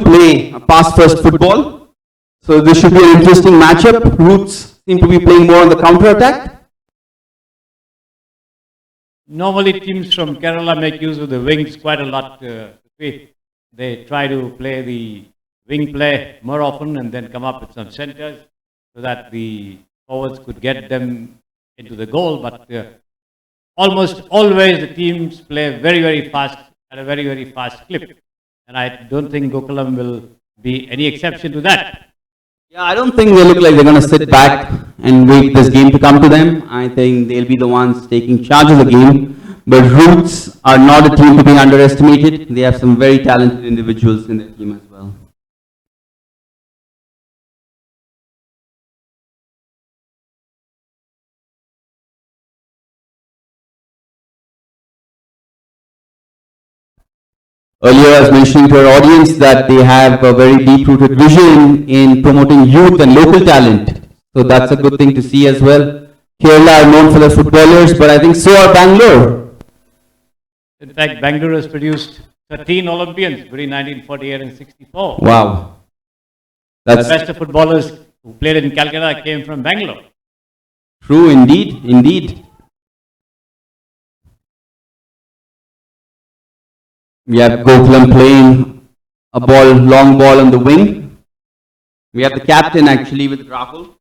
play a pass-first football. So this should be an interesting matchup. Roots seem to be playing more on the counter-attack. Normally teams from Kerala make use of the wings quite a lot. They try to play the wing play more often and then come up with some centers so that the forwards could get them into the goal. But almost always the teams play very, very fast at a very, very fast clip. And I don't think Gokulam will be any exception to that. Yeah, I don't think they look like they're going to sit back and wait this game to come to them. I think they'll be the ones taking charge of the game. But Roots are not a team to be underestimated. They have some very talented individuals in their team as well. Earlier I was mentioning to our audience that they have a very deep-rooted vision in promoting youth and local talent. So that's a good thing to see as well. Kerala are known for their footballers, but I think so are Bangalore. In fact, Bangalore has produced 13 Olympians between 1948 and 64. Wow. The best of footballers who played in Calcutta came from Bangalore. True, indeed, indeed. We have Gokulam playing a long ball on the wing. We have the captain actually with Rahul,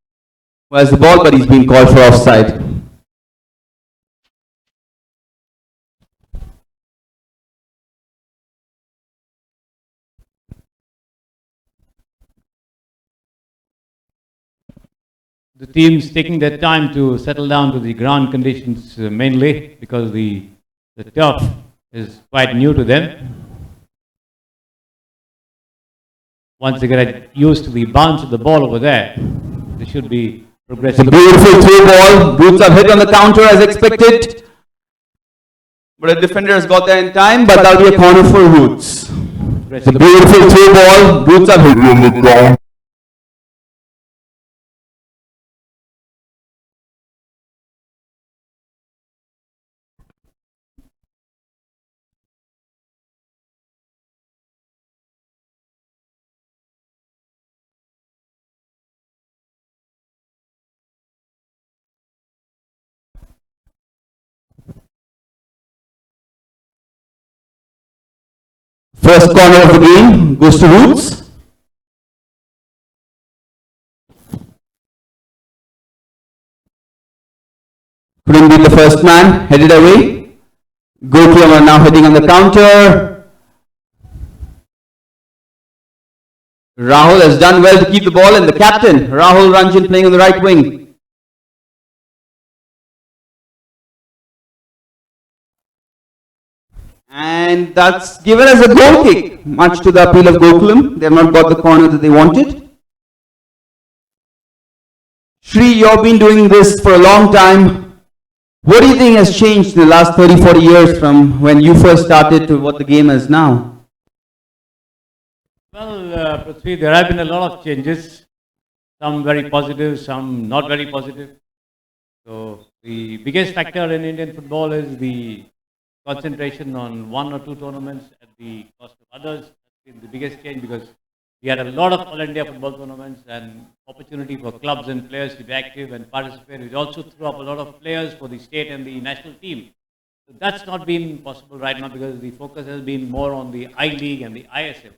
who has the ball, but he's been called for offside. The team's taking their time to settle down to the ground conditions mainly because the turf is quite new to them. Once they get used to the bounce of the ball over there, they should be progressing. It's a beautiful through ball. Roots are hit on the counter as expected. But a defender has got there in time, but that'll be a corner for Roots. It's a beautiful through ball. Roots are hit on the ground. First corner of the game goes to Roots. Couldn't beat the first man, headed away. Gokulam are now heading on the counter. Rahul has done well to keep the ball, and the captain, Rahul Ranjan, playing on the right wing. And that's given as a goal kick, much to the appeal of Gokulam. They have not got the corner that they wanted. Shri, you've been doing this for a long time. What do you think has changed in the last 30-40 years from when you first started to what the game is now? Well, Prithvi, there have been a lot of changes. Some very positive, some not very positive. So the biggest factor in Indian football is the concentration on one or two tournaments at the cost of others. That's been the biggest change because we had a lot of All India football tournaments and opportunity for clubs and players to be active and participate, which also threw up a lot of players for the state and the national team. So that's not been possible right now because the focus has been more on the I-League and the ISF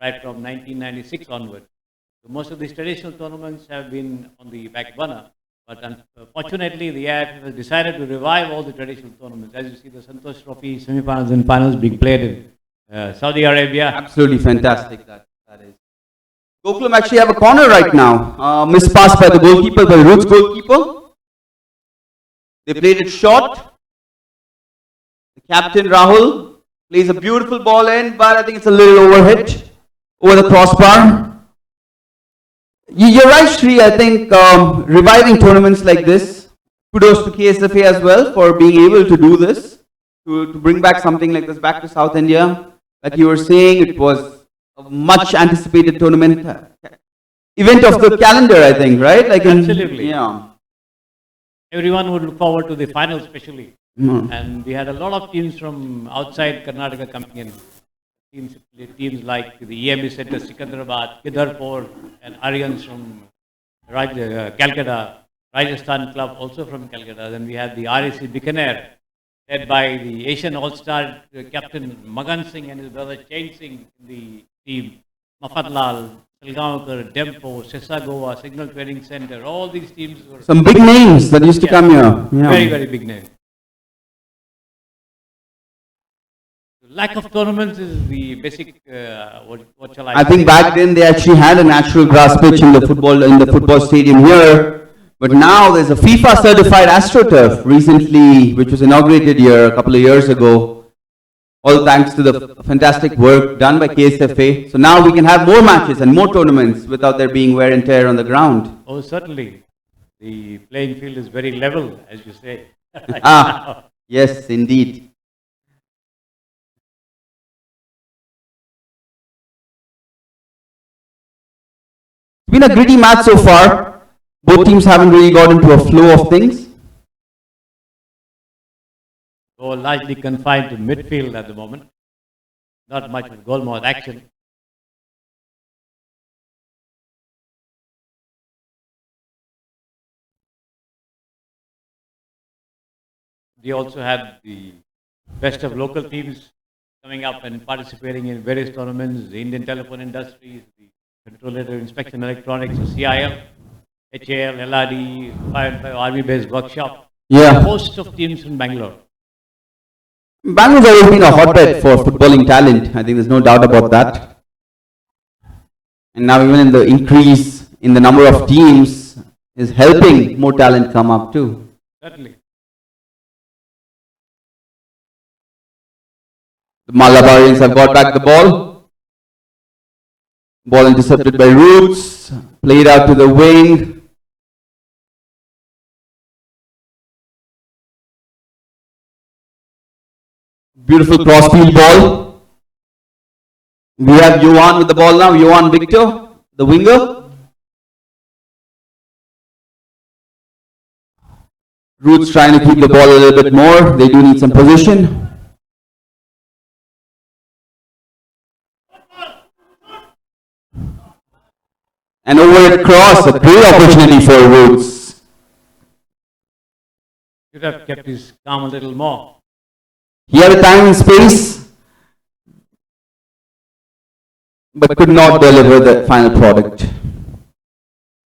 right from 1996 onward. So most of these traditional tournaments have been on the back burner. But unfortunately, the AIF has decided to revive all the traditional tournaments. As you see, the Santosh Trophy semi-finals and finals being played in Saudi Arabia. Absolutely fantastic, that is. Gokulam actually have a corner right now. Missed pass by the goalkeeper, by the Roots goalkeeper. They played it short. The captain, Rahul, plays a beautiful ball in, but I think it's a little overhit over the crossbar. You're right, Shri. I think reviving tournaments like this, kudos to KSFA as well for being able to do this, to bring back something like this back to South India. Like you were saying, it was a much anticipated tournament, event of the calendar, I think, right? Like Absolutely. Yeah. Everyone would look forward to the final especially. And we had a lot of teams from outside Karnataka coming in. teams like the EMB Center, Sikandrabad, Kidarpur, and Aryans from Calcutta, Rajasthan Club also from Calcutta. Then we had the RAC Bikaner, led by the Asian All-Star captain Magan Singh and his brother Chain Singh in the team, Mafatlal, Salgaonkar, Dempo, Sessa Goa, Signal Training Center. All these teams were Some big names that used to come here. Yeah. very, very big names. Lack of tournaments is the basic. What shall I? I think back then they actually had a natural grass pitch in the football stadium here, but now there's a FIFA certified AstroTurf recently, which was inaugurated here a couple of years ago. All thanks to the fantastic work done by KSFA. So now we can have more matches and more tournaments without there being wear and tear on the ground. Oh, certainly. The playing field is very level, as you say. Yes, indeed. It's been a gritty match so far. Both teams haven't really got into a flow of things. So largely confined to midfield at the moment. Not much of goal mouth action. They also had the best of local teams coming up and participating in various tournaments, the Indian Telephone Industries, the Controllator Inspection Electronics, the CIL, HAL, LRD, 5 Army Base Workshop. Yeah. A host of teams in Bangalore. Bangalore's always been a hotbed for footballing talent. I think there's no doubt about that. And now even in the increase in the number of teams is helping more talent come up too. Certainly. The Malabarians have got back the ball. Ball intercepted by Roots, played out to the wing. Beautiful crossfield ball. We have Johan with the ball now. Johan Victor, the winger. Roots trying to keep the ball a little bit more. They do need some position. And over at cross, a great opportunity for Roots. Should have kept his calm a little more. He had a time and space, but could not deliver the final product.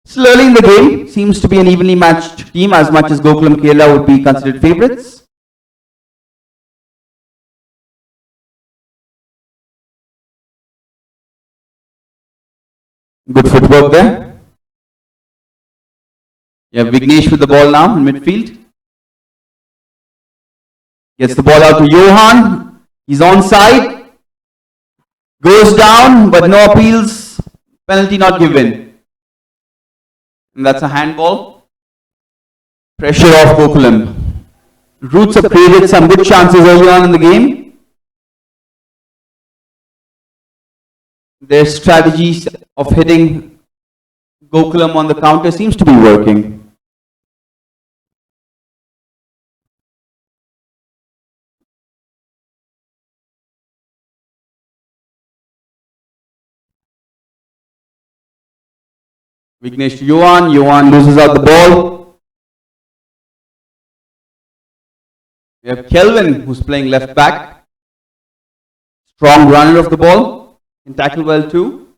Still early in the game, seems to be an evenly matched team as much as Gokulam Kerela would be considered favourites. Good footwork there. You have Vignesh with the ball now in midfield. Gets the ball out to Johan. He's onside. Goes down, but no appeals. Penalty not given. And that's a handball. Pressure off Gokulam. Roots have created some good chances early on in the game. Their strategies of hitting Gokulam on the counter seems to be working. Vignesh to Johan. Johan loses out the ball. We have Kelvin who's playing left back. Strong runner of the ball. Can tackle well too.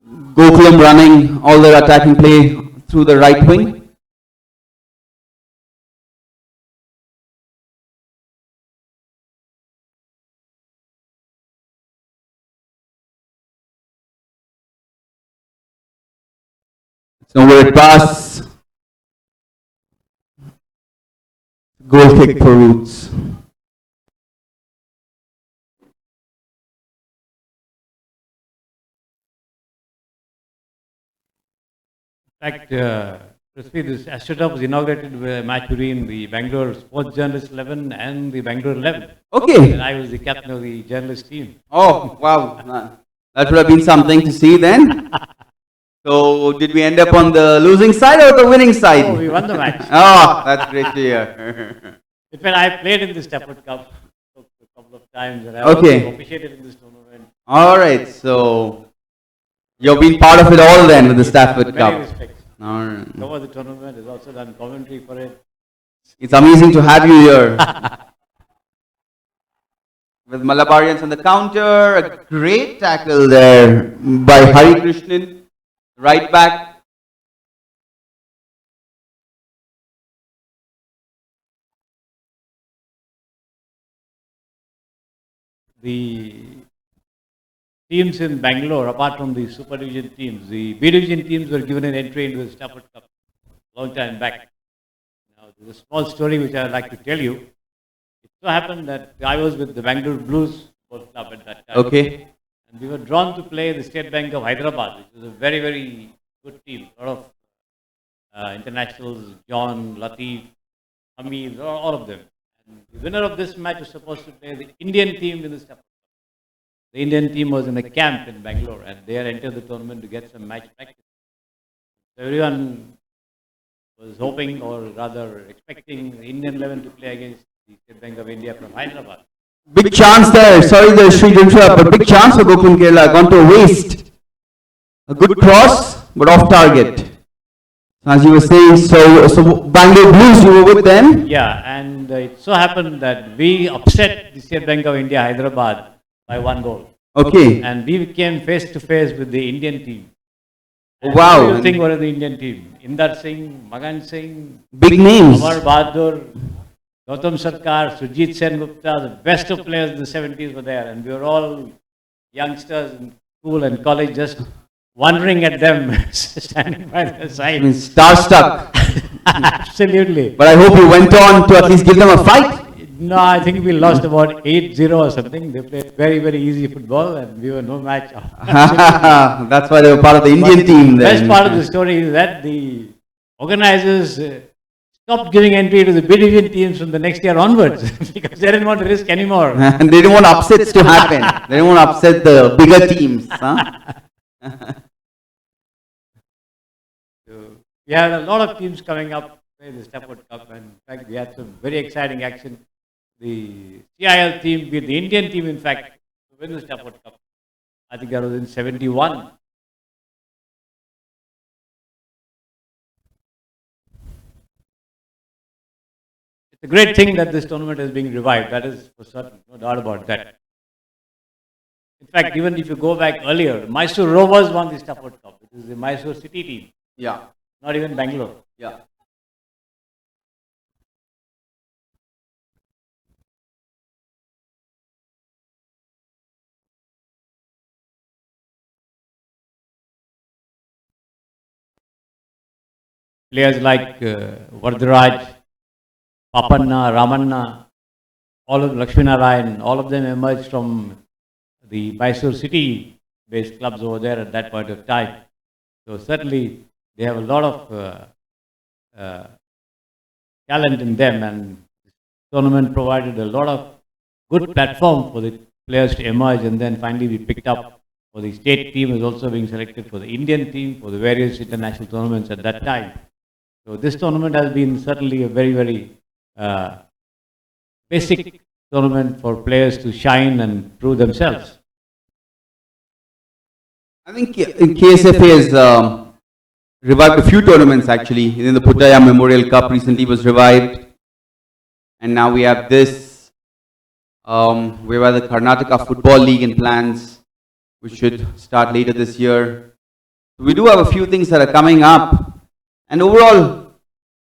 Gokulam running all their attacking play through the right wing. It's nowhere to pass. Goal kick for Roots. In fact, this AstroTurf was inaugurated with a match between the Bangalore Sports Journalists 11 and the Bangalore 11. Okay. And I was the captain of the journalist team. Oh, wow. That would have been something to see then. So, did we end up on the losing side or the winning side? Oh, we won the match. Oh, that's great to hear. In fact, I played in the Stafford Cup a couple of times, and I Okay. also officiated in this tournament. All right, so you've been part of it all then with the Stafford In Cup. many respects. All right. Covered the tournament, has also done commentary for it. It's amazing to have you here. With Malabarians on the counter, a great tackle there by Hari Krishnan, right back. The teams in Bangalore, apart from the Super Division teams, the B Division teams were given an entry into the Stafford Cup a long time back. Now, there's a small story which I would like to tell you. It so happened that I was with the Bangalore Blues Football Club at that time. Okay. And we were drawn to play the State Bank of Hyderabad, which was a very, very good team. A lot of internationals, John, Latif, Hamid, all of them. And the winner of this match was supposed to play the Indian team in the Stafford Cup. The Indian team was in a camp in Bangalore, and they had entered the tournament to get some match practice. So everyone was hoping, or rather expecting, the Indian 11 to play against the State Bank of India from Hyderabad. Big chance there. Sorry, there, Sri Dintra, but big chance for Gokulam Kerela. Gone to a waste. A good cross, but off target. As you were saying, so Bangalore Blues, you were with them? Yeah, and it so happened that we upset the State Bank of India, Hyderabad, by 1 goal. Okay. And we came face to face with the Indian team. And Wow. What do you think were in the Indian team? Inder Singh, Magan Singh, Big names. Amar Bahadur, Gautam Sarkar, Sujit Sen Gupta, the best of players in the 70s were there. And we were all youngsters in school and college just wondering at them, standing by their side. Starstruck. Absolutely. But I hope you went on to at least give them a fight. No, I think we lost about 8-0 or something. They played very, very easy football and we were no match. That's why they were part of the Indian team The then. best part of the story is that the organizers stopped giving entry to the B Division teams from the next year onwards because they didn't want to risk anymore. And they didn't want upsets to happen. They didn't want to upset the bigger teams. Huh? So we had a lot of teams coming up in the Stafford Cup, and in fact we had some very exciting action. The CIL team beat the Indian team, in fact, to win the Stafford Cup. I think that was in 71. It's a great thing that this tournament is being revived. That is for certain, no doubt about that. In fact, even if you go back earlier, Mysore Rovers won the Stafford Cup. It is the Mysore City team, Yeah. not even Bangalore. Yeah. Players like Vardharaj, Papanna, Ramanna, all of Lakshminarayan, all of them emerged from the Mysore City-based clubs over there at that point of time. So certainly they have a lot of talent in them, and this tournament provided a lot of good platform for the players to emerge and then finally be picked up. For the state team is also being selected for the Indian team for the various international tournaments at that time. So this tournament has been certainly a very, very basic tournament for players to shine and prove themselves. I think KSFA has revived a few tournaments actually. Even the Puttaya Memorial Cup recently was revived. And now we have this. We have the Karnataka Football League in plans, which should start later this year. We do have a few things that are coming up. And overall,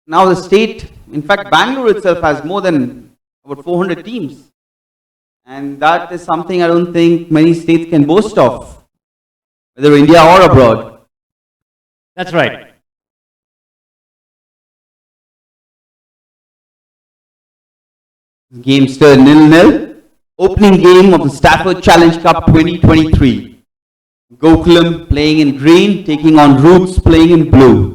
now the state, in fact, Bangalore itself has more than about 400 teams. And that is something I don't think many states can boast of, whether India or abroad. That's right. Game still 0-0. Opening game of the Stafford Challenge Cup 2023. Gokulam playing in green, taking on Roots playing in blue.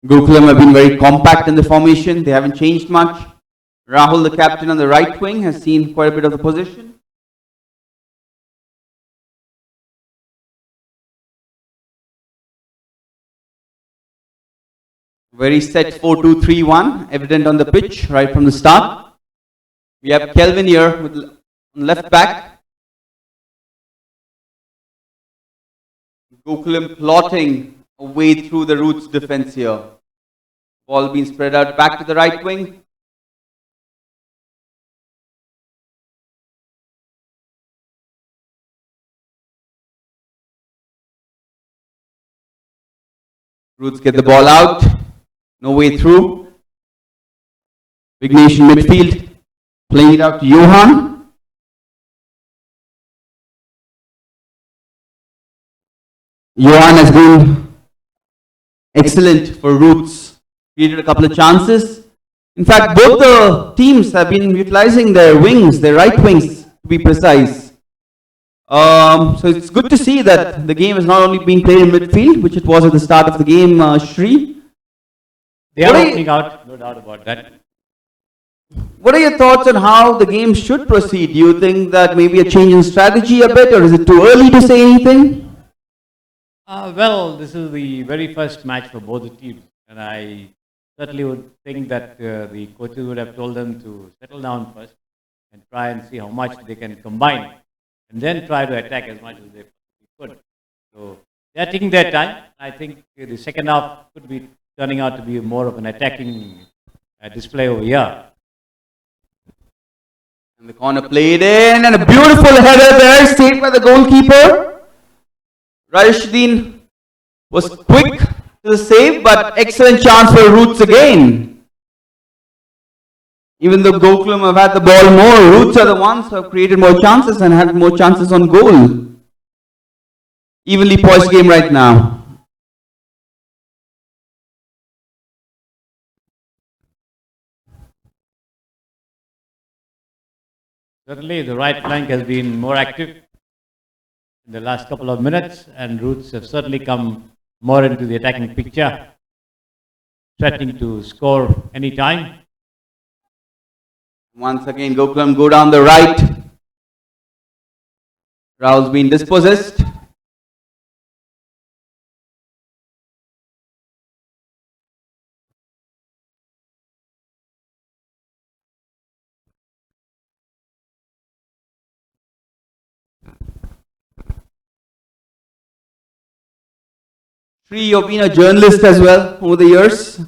Gokulam have been very compact in the formation. They haven't changed much. Rahul, the captain on the right wing, has seen quite a bit of the position. Very set 4-2-3-1, evident on the pitch right from the start. We have Kelvin here with left back. Gokulam plotting a way through the Roots defense here. Ball being spread out back to the right wing. Roots get the ball out. No way through. Vignesh in midfield. Playing it out to Johan. Johan has been excellent for Roots. Created a couple of chances. In fact, both the teams have been utilizing their wings, their right wings to be precise. So it's good to see that the game is not only being played in midfield, which it was at the start of the game, Shri. They are opening out, no doubt about that. What are your thoughts on how the game should proceed? Do you think that maybe a change in strategy a bit, or is it too early to say anything? Well, this is the very first match for both the teams, and I certainly would think that the coaches would have told them to settle down first and try and see how much they can combine, and then try to attack as much as they could. So they are taking their time. I think the second half could be turning out to be more of an attacking display over here. And the corner played in, and a beautiful header there, saved by the goalkeeper. Rashidin was quick to the save, but excellent chance for Roots again. Even though Gokulam have had the ball more, Roots are the ones who have created more chances and had more chances on goal. Evenly poised game right now. Certainly, the right flank has been more active in the last couple of minutes, and Roots have certainly come more into the attacking picture, threatening to score any time. Once again, Gokulam go down the right. Rahul's been dispossessed. Shri, you've been a journalist as well over the years.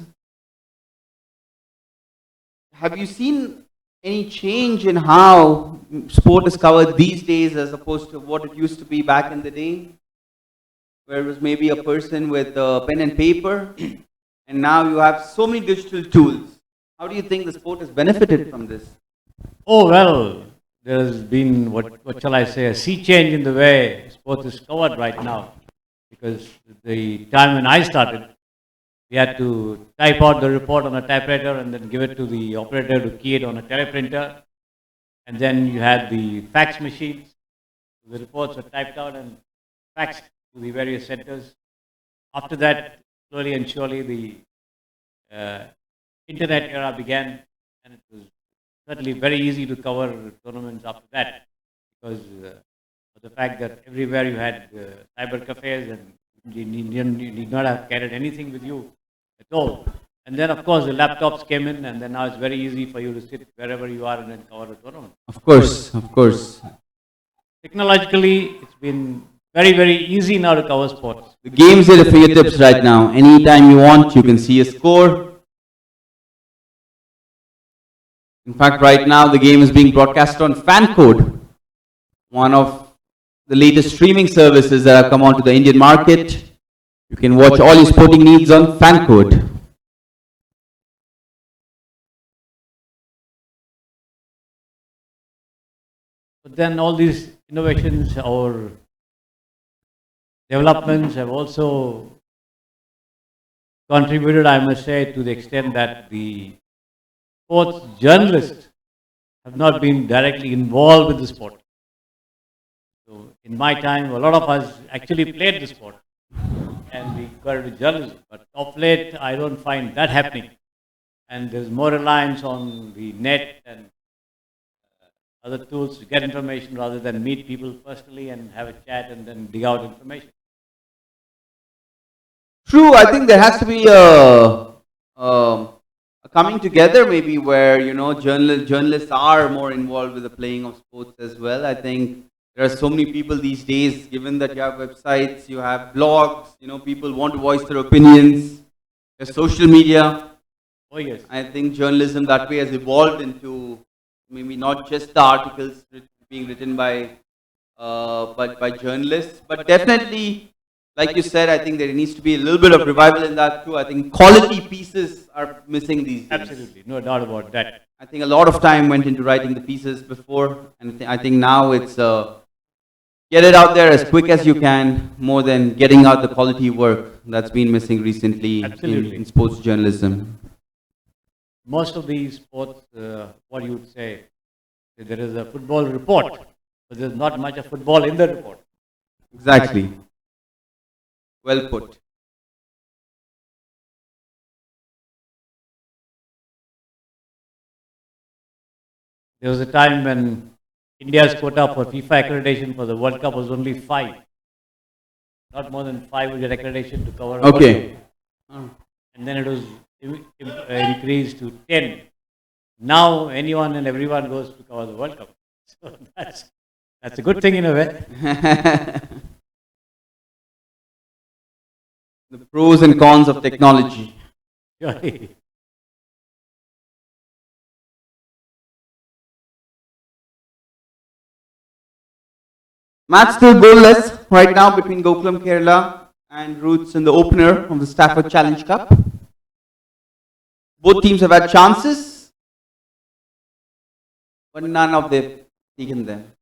Have you seen any change in how sport is covered these days as opposed to what it used to be back in the day? Where it was maybe a person with pen and paper, and now you have so many digital tools. How do you think the sport has benefited from this? Oh, well, there has been, what shall I say, a sea change in the way sports is covered right now. Because the time when I started, we had to type out the report on a typewriter and then give it to the operator to key it on a teleprinter. And then you had the fax machines. The reports were typed out and faxed to the various centers. After that, slowly and surely, the internet era began, and it was certainly very easy to cover tournaments after that, because of the fact that everywhere you had cyber cafes, and you need not have carried anything with you at all. And then, of course, the laptops came in, and then now it's very easy for you to sit wherever you are and then cover a tournament. Of course, of course. Technologically, it's been very, very easy now to cover sports. The game's at your fingertips right now. Anytime you want, you can see a score. In fact, right now, the game is being broadcast on Fancode, one of the latest streaming services that have come onto the Indian market. You can watch all your sporting needs on Fancode. But then all these innovations or developments have also contributed, I must say, to the extent that the sports journalists have not been directly involved with the sport. So in my time, a lot of us actually played the sport and we got into journalism. But Of late, I don't find that happening. And there's more reliance on the net and other tools to get information rather than meet people personally and have a chat and then dig out information. True, I think there has to be a coming together maybe where, journalists are more involved with the playing of sports as well. I think there are so many people these days, given that you have websites, you have blogs, people want to voice their opinions, there's social media. Oh yes. I think journalism that way has evolved into maybe not just the articles being written by journalists, but definitely, like you said, I think there needs to be a little bit of revival in that too. I think quality pieces are missing these days. Absolutely, no doubt about that. I think a lot of time went into writing the pieces before, and I think now it's get it out there as quick as you can, more than getting out the quality work that's been missing recently in sports journalism. Most of these sports, what you would say, there is a football report, but there's not much of football in the report. Exactly. Well put. There was a time when India's quota for FIFA accreditation for the World Cup was only 5. Not more than 5 would get accreditation to cover. Okay. And then it was increased to 10. Now anyone and everyone goes to cover the World Cup. So that's a good thing in a way. The pros and cons of technology. Surely. Match still goalless right now between Gokulam, Kerela and Roots in the opener of the Stafford Challenge Cup. Both teams have had chances, but none of them taken them.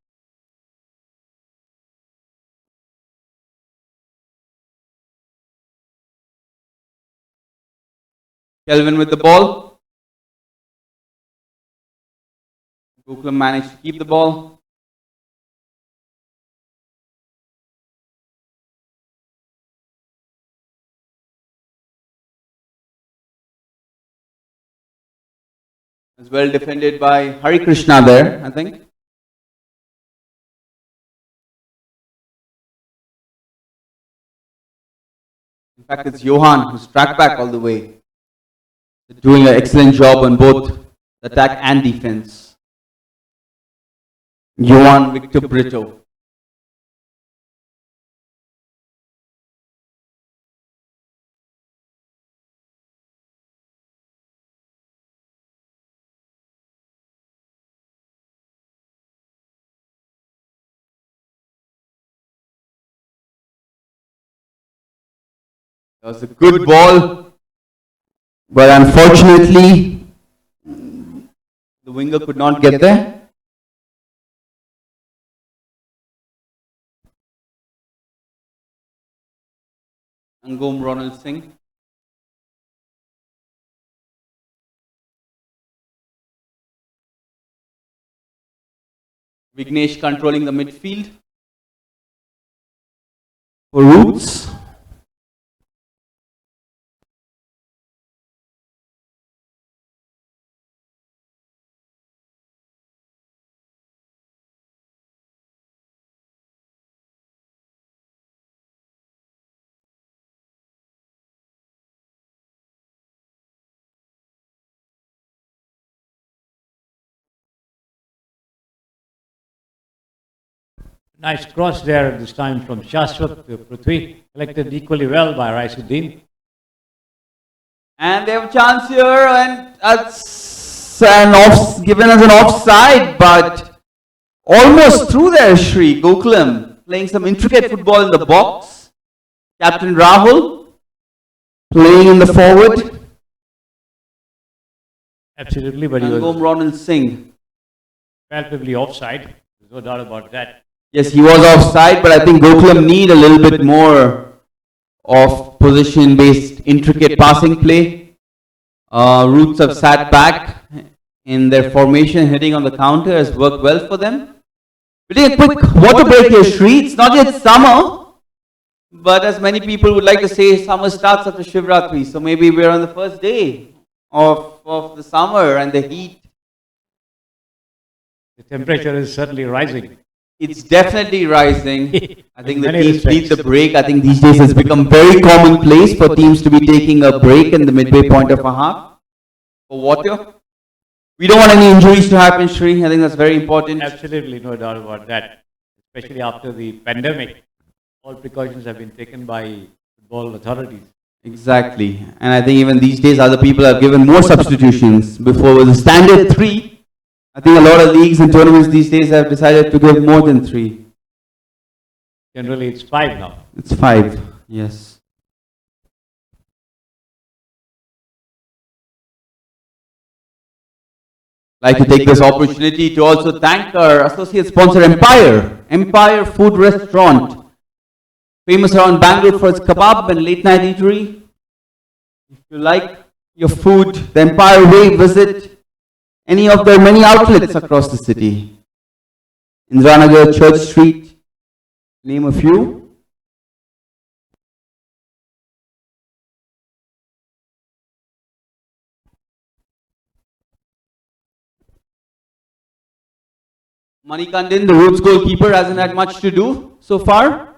Kelvin with the ball. Gokulam managed to keep the ball. It's well defended by Hari Krishna there, I think. In fact, it's Johan who's tracked back all the way, doing an excellent job on both attack and defense. Johan Victor Brito. That was a good ball, but unfortunately, the winger could not get there. Angom Ronald Singh. Vignesh controlling the midfield for Roots. Nice cross there this time from Shashwat to Prithvi, collected equally well by Raisuddin. And they have a chance here, and that's given as an offside, but almost through there, Shri. Gokulam playing some intricate football in the box. Captain Rahul playing in the forward. Absolutely, but he was Angom Ronald Singh. palpably offside. There's no doubt about that. Yes, he was offside, but I think Gokulam need a little bit more of position-based intricate passing play. Roots have sat back in their formation, hitting on the counter has worked well for them. We're taking a quick water break here, Shri. It's not yet summer, But as many people would like to say, summer starts after Shivratri. So maybe we're on the first day of the summer and the heat. The temperature is certainly rising. It's definitely rising. I think the many teams need respects. the break. I think these days it's become very commonplace for teams to be taking a break in the midway point of a half for water. We don't want any injuries to happen, Shri. I think that's very important. Absolutely no doubt about that. Especially after the pandemic, all precautions have been taken by football authorities. Exactly. And I think even these days other people have given more substitutions. Before it was a standard 3. I think a lot of leagues and tournaments these days have decided to give more than 3. Generally, it's 5 now. It's 5. Yes. Like to take this opportunity to also thank our associate sponsor Empire Food Restaurant, famous around Bangalore for its kebab and late night eatery. If you like your food the Empire way, visit any of their many outlets across the city. Indranagar, Church Street, name a few. Manikandin, the Roots goalkeeper, hasn't had much to do so far.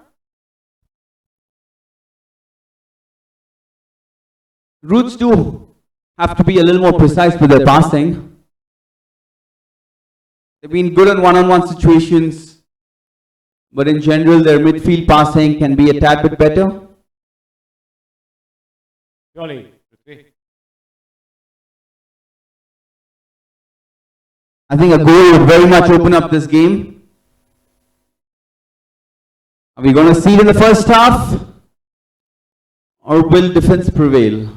Roots do have to be a little more precise with their passing. They've been good on one-on-one situations, but in general their midfield passing can be a tad bit better. Surely. I think a goal would very much open up this game. Are we going to see it in the first half? Or will defense prevail?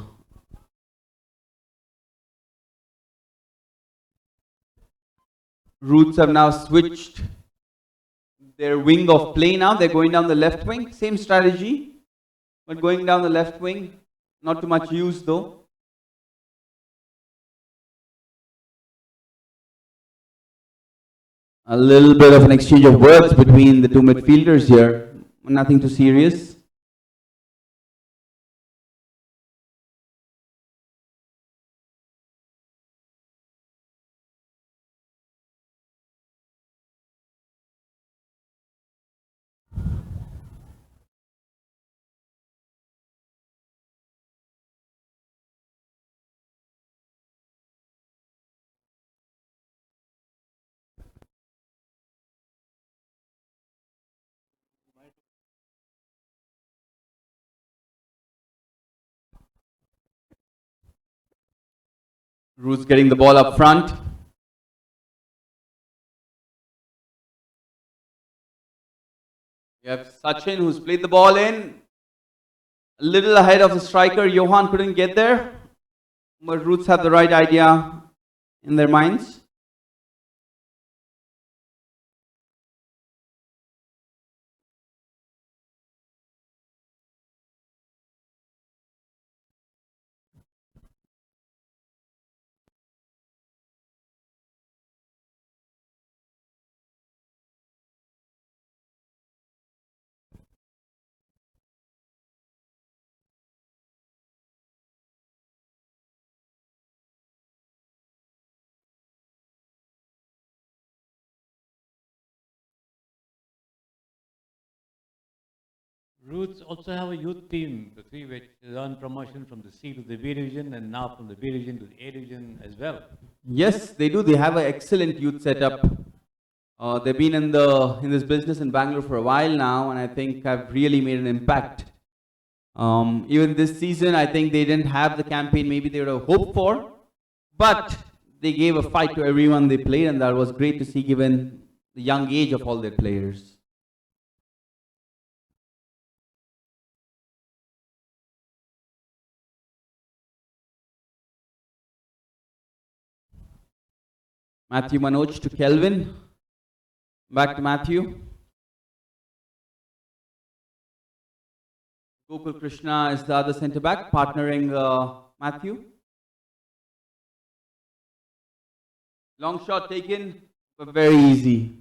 Roots have now switched their wing of play now. They're going down the left wing. Same strategy, but going down the left wing. Not too much use though. A little bit of an exchange of words between the two midfielders here. Nothing too serious. Roots getting the ball up front. We have Sachin who's played the ball in. A little ahead of the striker. Johan couldn't get there. But Roots have the right idea in their minds. Roots also have a youth team, the three which has earned promotion from the C to the B division and now from the B division to the A division as well. Yes, they do. They have an excellent youth setup. They've been in this business in Bangalore for a while now, and I think have really made an impact. Even this season, I think they didn't have the campaign maybe they would have hoped for, but they gave a fight to everyone they played, and that was great to see given the young age of all their players. Matthew Manoj to Kelvin. Back to Matthew. Gokul Krishna is the other centre back, partnering Matthew. Long shot taken, but very easy.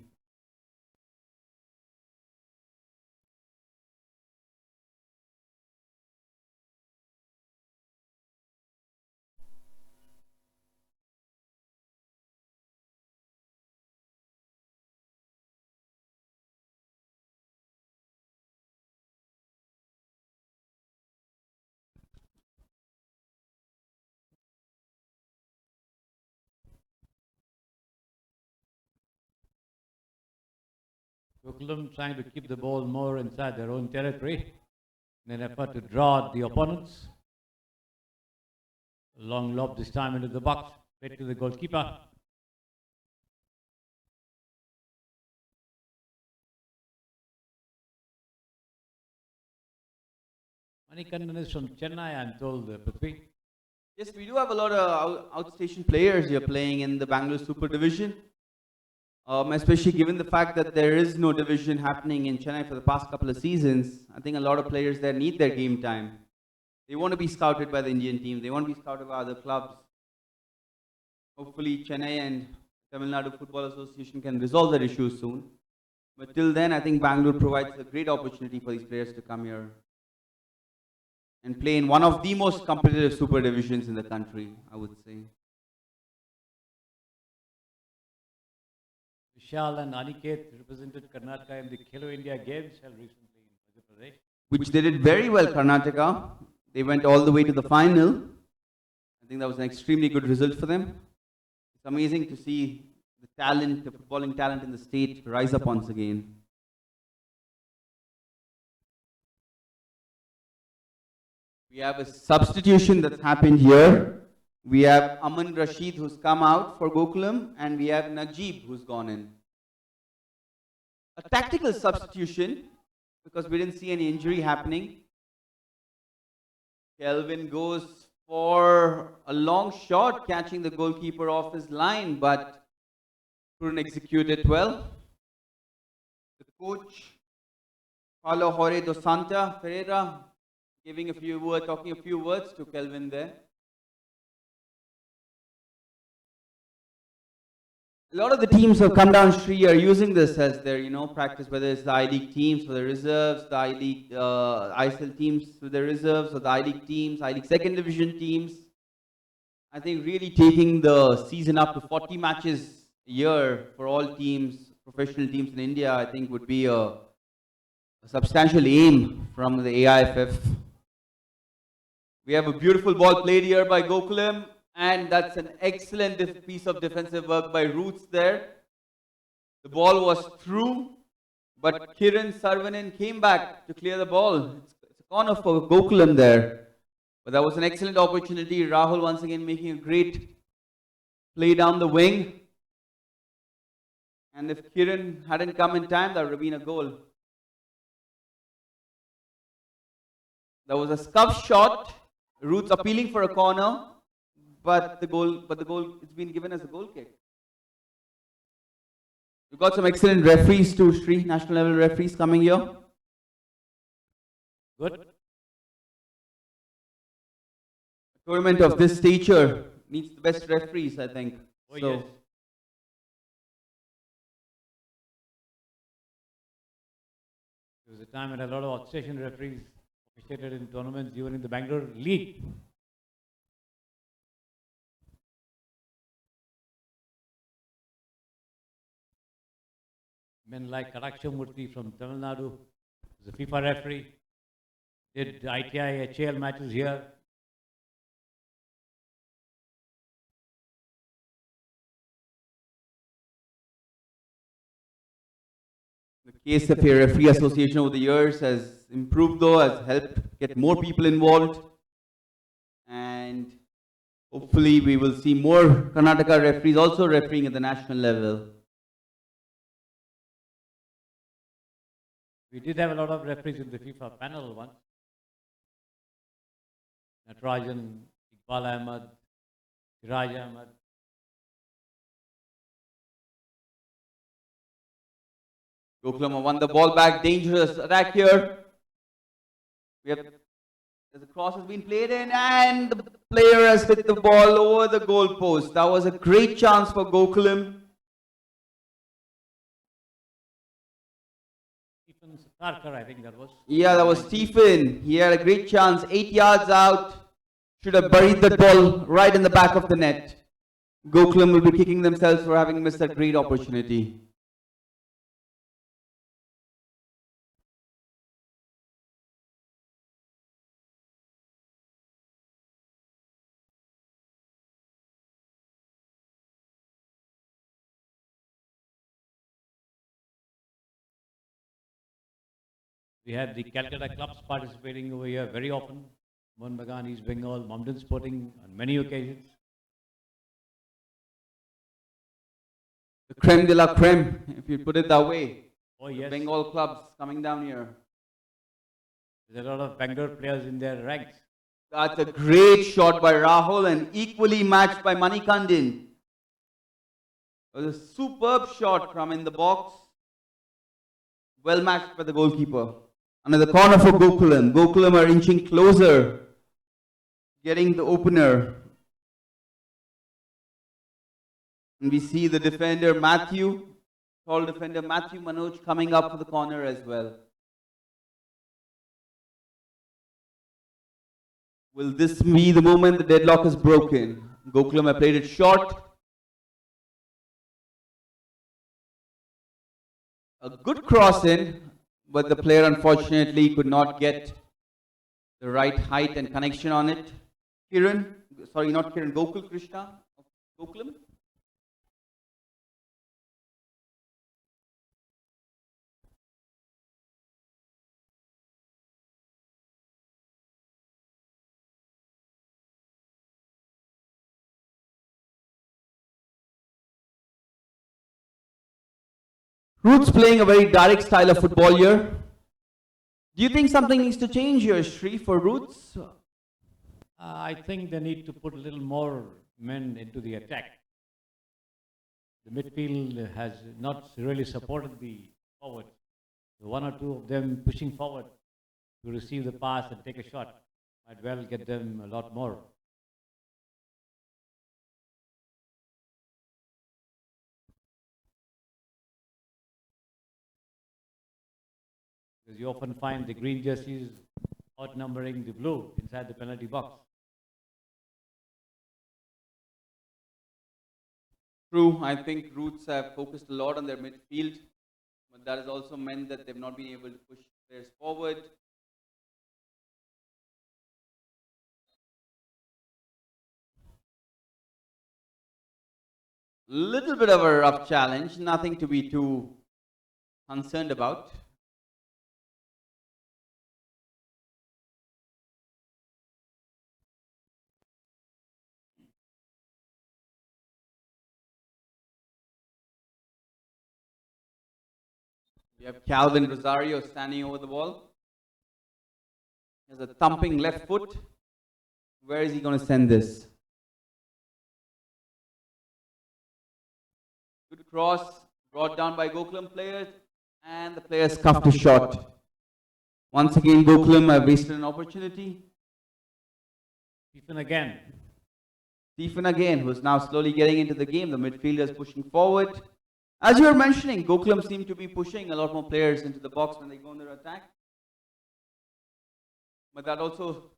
Gokulam trying to keep the ball more inside their own territory in an effort to draw out the opponents. A long lob this time into the box, straight to the goalkeeper. Manikandan is from Chennai, I'm told, Prithvi. Yes, we do have a lot of outstation players here playing in the Bangalore Super Division. Especially given the fact that there is no division happening in Chennai for the past couple of seasons. I think a lot of players there need their game time. They want to be scouted by the Indian team. They want to be scouted by other clubs. Hopefully Chennai and Tamil Nadu Football Association can resolve their issues soon. But till then, I think Bangalore provides a great opportunity for these players to come here and play in one of the most competitive super divisions in the country, I would say. Vishal and Aniket represented Karnataka in the Khelo India Games held recently in Madhya Pradesh. Which they did very well, Karnataka. They went all the way to the final. I think that was an extremely good result for them. It's amazing to see the talent, the footballing talent in the state rise up once again. We have a substitution that's happened here. We have Aman Rashid who's come out for Gokulam, and we have Najib who's gone in. A tactical substitution because we didn't see any injury happening. Kelvin goes for a long shot, catching the goalkeeper off his line, but couldn't execute it well. The coach, Paulo Jorge dos Santa Ferreira, giving a few words, talking a few words to Kelvin there. A lot of the teams who have come down Sri are using this as their, practice, whether it's the I-League teams for the reserves, the I-League, ISL teams for the reserves, or the I-League teams, I-League second division teams. I think really taking the season up to 40 matches a year for all teams, professional teams in India, I think would be a substantial aim from the AIFF. We have a beautiful ball played here by Gokulam. And that's an excellent piece of defensive work by Roots there. The ball was through, but Kiran Sarvanan came back to clear the ball. It's a corner for Gokulam there. But that was an excellent opportunity. Rahul once again making a great play down the wing. And if Kiran hadn't come in time, that would have been a goal. There was a scuff shot. Roots appealing for a corner. But the goal, it's been given as a goal kick. We've got some excellent referees too, Sri, national level referees coming here. Good. A tournament of this stature needs the best referees, I think. Oh, yes. There was a time when a lot of outstation referees officiated in tournaments even in the Bangalore League. Men like Karakshamurthy from Tamil Nadu, the FIFA referee, did ITI HAL matches here. The KSFA Referee Association over the years has improved though, has helped get more people involved. And hopefully we will see more Karnataka referees also refereeing at the national level. We did have a lot of referees in the FIFA panel once. Natarajan, Iqbal Ahmed, Siraj Ahmed. Gokulam won the ball back, dangerous attack here. The cross has been played in and the player has hit the ball over the goal post. That was a great chance for Gokulam. Sarkar, I think that was. Yeah, that was Stephen. He had a great chance. 8 yards out. Should have buried the ball right in the back of the net. Gokulam will be kicking themselves for having missed that great opportunity. We have the Calcutta clubs participating over here very often. Mohun Bagan, East Bengal, Mountain Sporting on many occasions. The creme de la creme, if you put it that way. Oh The yes, Bengal clubs coming down here. there's a lot of Bangalore players in their ranks. That's a great shot by Rahul and equally matched by Manikandin. It was a superb shot from in the box. Well matched by the goalkeeper. Another corner for Gokulam. Gokulam are inching closer, getting the opener. And we see the defender Matthew, tall defender Matthew Manoj coming up for the corner as well. Will this be the moment the deadlock is broken? Gokulam have played it short. A good cross in, but the player unfortunately could not get the right height and connection on it. Gokul Krishna of Gokulam. Roots playing a very direct style of football here. Do you think something needs to change here, Sri, for Roots? I think they need to put a little more men into the attack. The midfield has not really supported the forward. One or two of them pushing forward to receive the pass and take a shot might well get them a lot more. Because you often find the green jerseys outnumbering the blue inside the penalty box. True, I think Roots have focused a lot on their midfield, but that has also meant that they've not been able to push players forward. Little bit of a rough challenge, nothing to be too concerned about. We have Calvin Rosario standing over the ball. He has a thumping left foot. Where is he going to send this? Good cross, brought down by Gokulam players, and the player scuffed a shot. Once again, Gokulam have wasted an opportunity. Stephen again. Stephen again, who's now slowly getting into the game. The midfielders pushing forward. As you were mentioning, Gokulam seem to be pushing a lot more players into the box when they go on their attack. But that also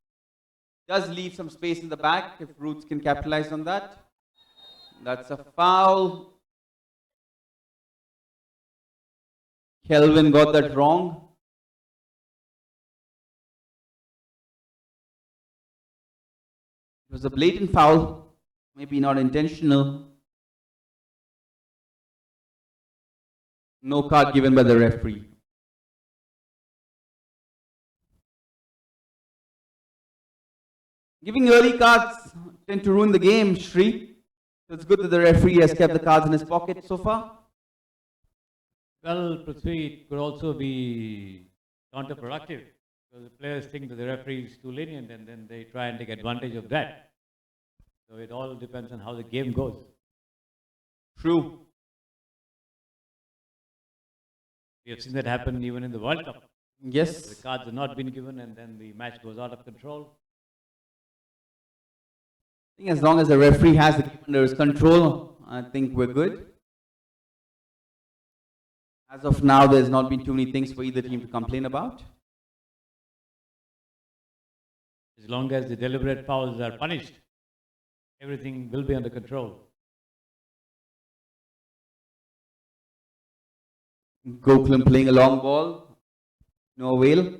does leave some space in the back if Roots can capitalize on that. That's a foul. Kelvin got that wrong. It was a blatant foul, maybe not intentional. No card given by the referee. Giving early cards tend to ruin the game, Shri. So it's good that the referee has kept the cards in his pocket so far. Well, Prithvi, it could also be counterproductive because the players think that the referee is too lenient and then they try and take advantage of that. So it all depends on how the game goes. True. We have seen that happen even in the World Cup. Yes. The cards have not been given and then the match goes out of control. I think as long as the referee has the game under his control, I think we're good. As of now, there's not been too many things for either team to complain about. As long as the deliberate fouls are punished, everything will be under control. Gokulam playing a long ball. No avail.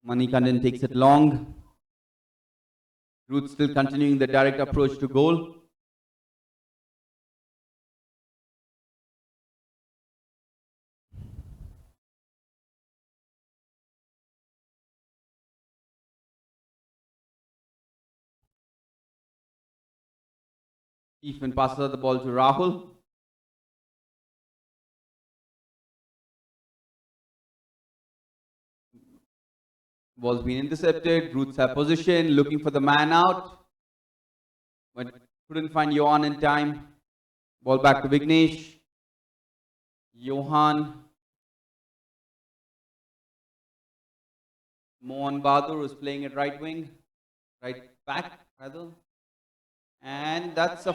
Manikandan takes it long. Roots still continuing the direct approach to goal. Ethan passes the ball to Rahul. Ball's been intercepted. Roots have position, looking for the man out. But couldn't find Johan in time. Ball back to Vignesh. Johan. Mohan Bahadur is playing at right wing. Right back, rather. And that's a...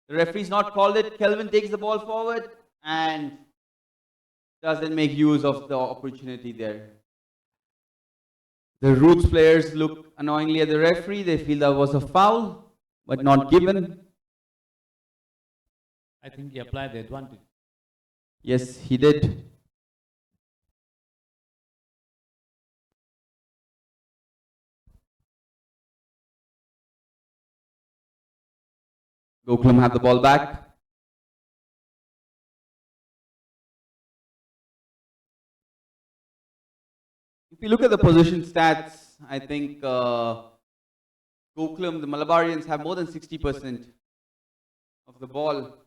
The referee's not called it. Kelvin takes the ball forward and doesn't make use of the opportunity there. The Roots players look annoyingly at the referee. They feel that was a foul, but not given. I think he applied the advantage. Yes, he did. Gokulam have the ball back. If you look at the position stats, I think Gokulam, the Malabarians, have more than 60% of the ball.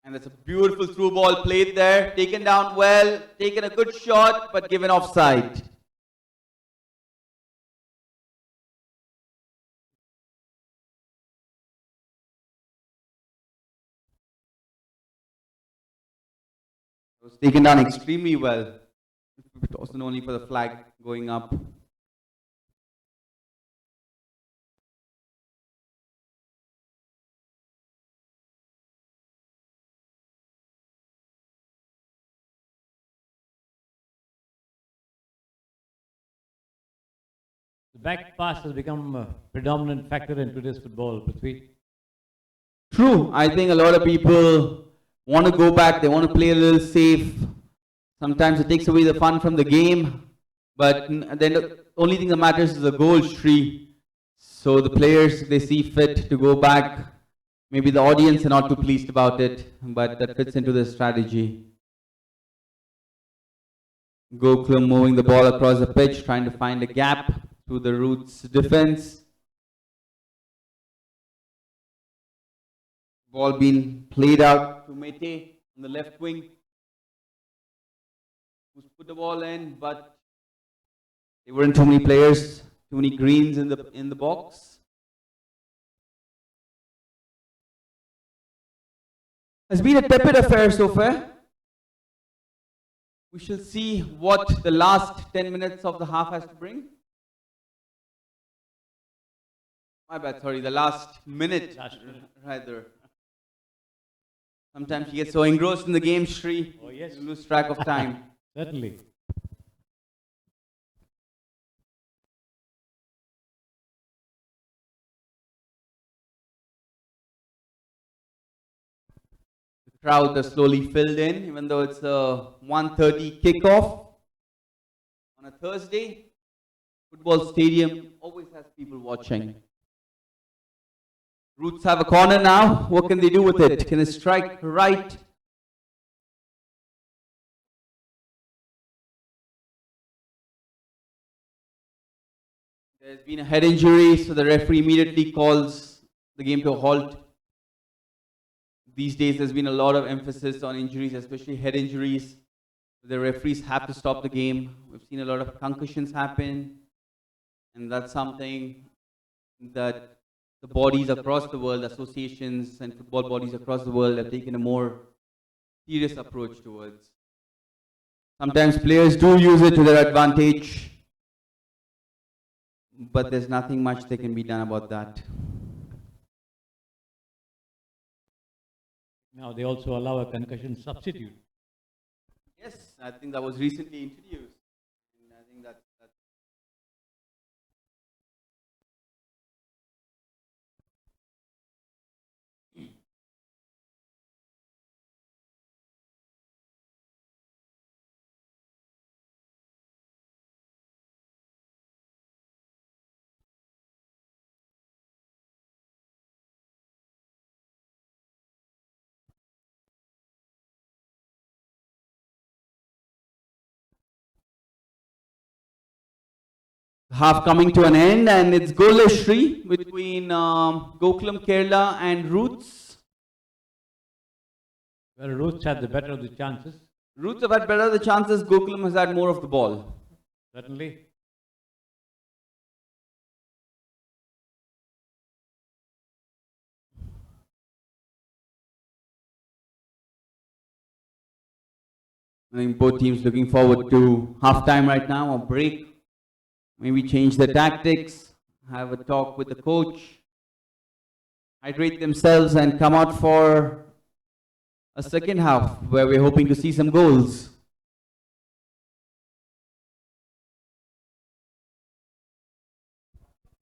And that's a beautiful through ball played there, taken down well, taken a good shot, but given offside. It was taken down extremely well. It wasn't only for the flag going up. The back pass has become a predominant factor in today's football, Prithvi. True, I think a lot of people want to go back, they want to play a little safe. Sometimes it takes away the fun from the game, but then the only thing that matters is the goal tree. So the players, they see fit to go back. Maybe the audience are not too pleased about it, but that fits into the strategy. Gokulam moving the ball across the pitch, trying to find a gap through the Roots defense. Ball being played out to Mete on the left wing, who's put the ball in, but there weren't too many players, too many greens in the box. Has been a tepid affair so far. We shall see what the last 10 minutes of the half has to bring. My bad, sorry, the last minute, rather. Sometimes you get so engrossed in the game, Sri, Oh, yes. you lose track of time. Certainly. The crowd has slowly filled in, even though it's a 1:30 kickoff on a Thursday. Football stadium always has people watching. Roots have a corner now. What can they do with it? Can they strike right? There's been a head injury, so the referee immediately calls the game to a halt. These days, there's been a lot of emphasis on injuries, especially head injuries. The referees have to stop the game. We've seen a lot of concussions happen, and that's something that the bodies across the world, associations and football bodies across the world have taken a more serious approach towards. Sometimes players do use it to their advantage, but there's nothing much that can be done about that. Now they also allow a concussion substitute. Yes, I think that was recently introduced. And I think that's Half coming to an end, and it's goalless Shri between Gokulam Kerala and Roots. Well, Roots had the better of the chances, Roots have had better the chances. Gokulam has had more of the ball. certainly. I think both teams looking forward to halftime right now, or break. Maybe change their tactics, have a talk with the coach, hydrate themselves, and come out for a second half where we're hoping to see some goals.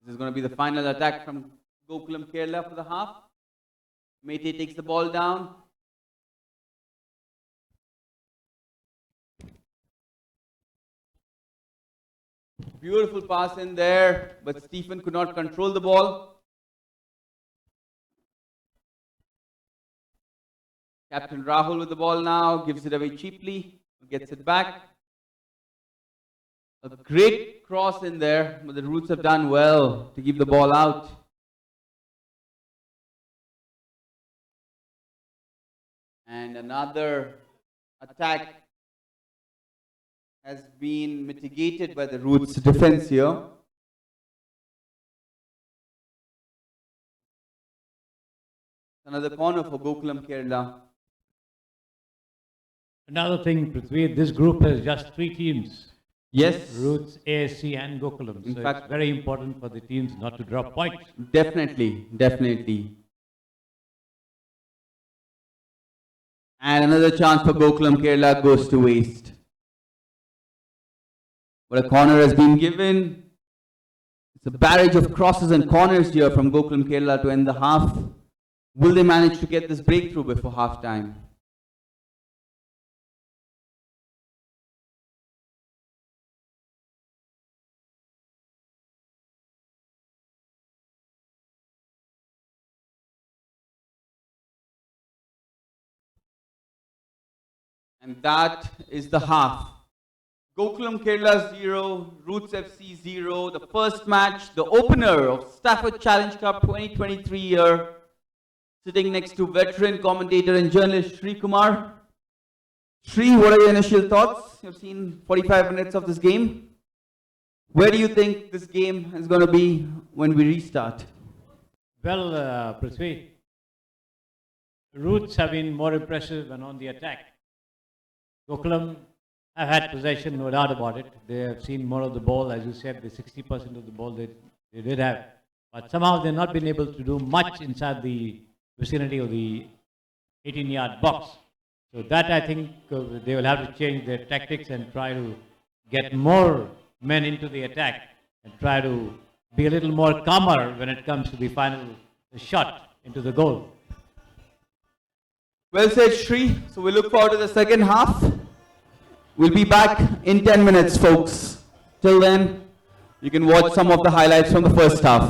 This is going to be the final attack from Gokulam Kerala for the half. Mete takes the ball down. Beautiful pass in there, but Stephen could not control the ball. Captain Rahul with the ball now, gives it away cheaply, gets it back. A great cross in there, but the Roots have done well to keep the ball out. And another attack has been mitigated by the Roots defense here. Another corner for Gokulam Kerala. Another thing, Prithvi, this group has just 3 teams. Yes. Roots, ASC and Gokulam. In So fact, it's very important for the teams not to drop points. Definitely, definitely. And another chance for Gokulam Kerala goes to waste. But a corner has been given. It's a barrage of crosses and corners here from Gokulam Kerala to end the half. Will they manage to get this breakthrough before half time? And that is the half. Gokulam Kerala 0, Roots FC 0. The first match, the opener of Stafford Challenge Cup 2023 year. Sitting next to veteran commentator and journalist Sri Kumar. Sri, what are your initial thoughts? You've seen 45 minutes of this game. Where do you think this game is going to be when we restart? Well, Prithvi, Roots have been more impressive and on the attack. Gokulam have had possession, no doubt about it. They have seen more of the ball, as you said, the 60% of the ball they did have. But somehow they've not been able to do much inside the vicinity of the 18-yard box. So that I think they will have to change their tactics and try to get more men into the attack and try to be a little more calmer when it comes to the final shot into the goal. Well said, Sri. So we look forward to the second half. We'll be back in 10 minutes, folks. Till then, you can watch some of the highlights from the first half.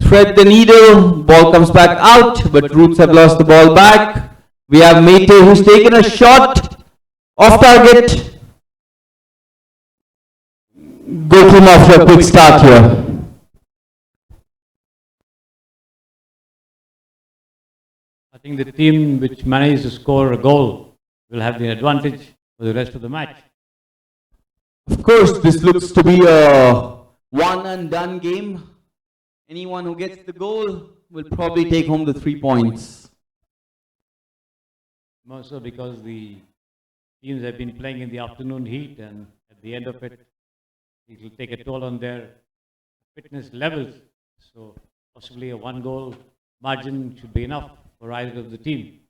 thread the needle, ball comes back out, but Roots have lost the ball back. We have Mate who's taken a shot off target. Gokulam off to a quick start here. I think the team which manages to score a goal will have the advantage for the rest of the match. Of course, this looks to be a one and done game. Anyone who gets the goal will probably take home the 3 points. More so because the teams have been playing in the afternoon heat, and at the end of it, it will take a toll on their fitness levels. So possibly a 1-goal margin should be enough for either of the team.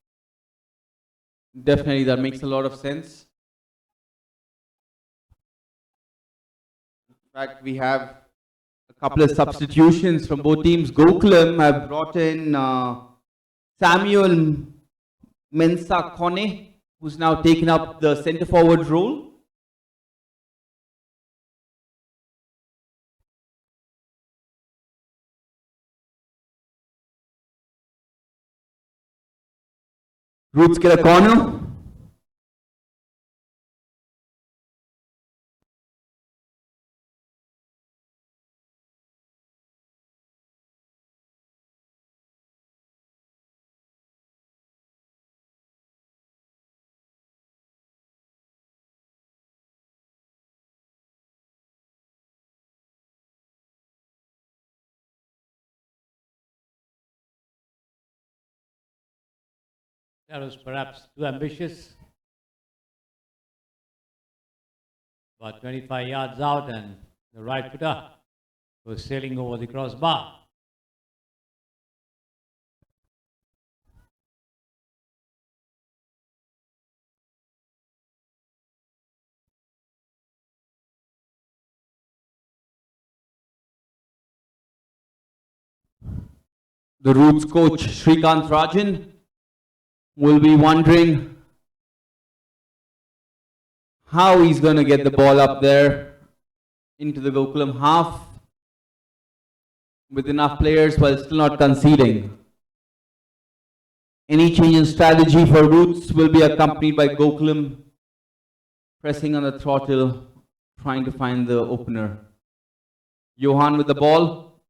Definitely, that makes a lot of sense. In fact, we have a couple of substitutions from both teams. Gokulam have brought in Samuel Mensah Kone, who's now taken up the centre forward role. Roots get a corner. That was perhaps too ambitious. About 25 yards out, and the right footer was sailing over the crossbar. The Roots coach Srikanth Rajan will be wondering how he's going to get the ball up there into the Gokulam half with enough players while still not conceding. Any change in strategy for Roots will be accompanied by Gokulam pressing on the throttle, trying to find the opener. Johan with the ball.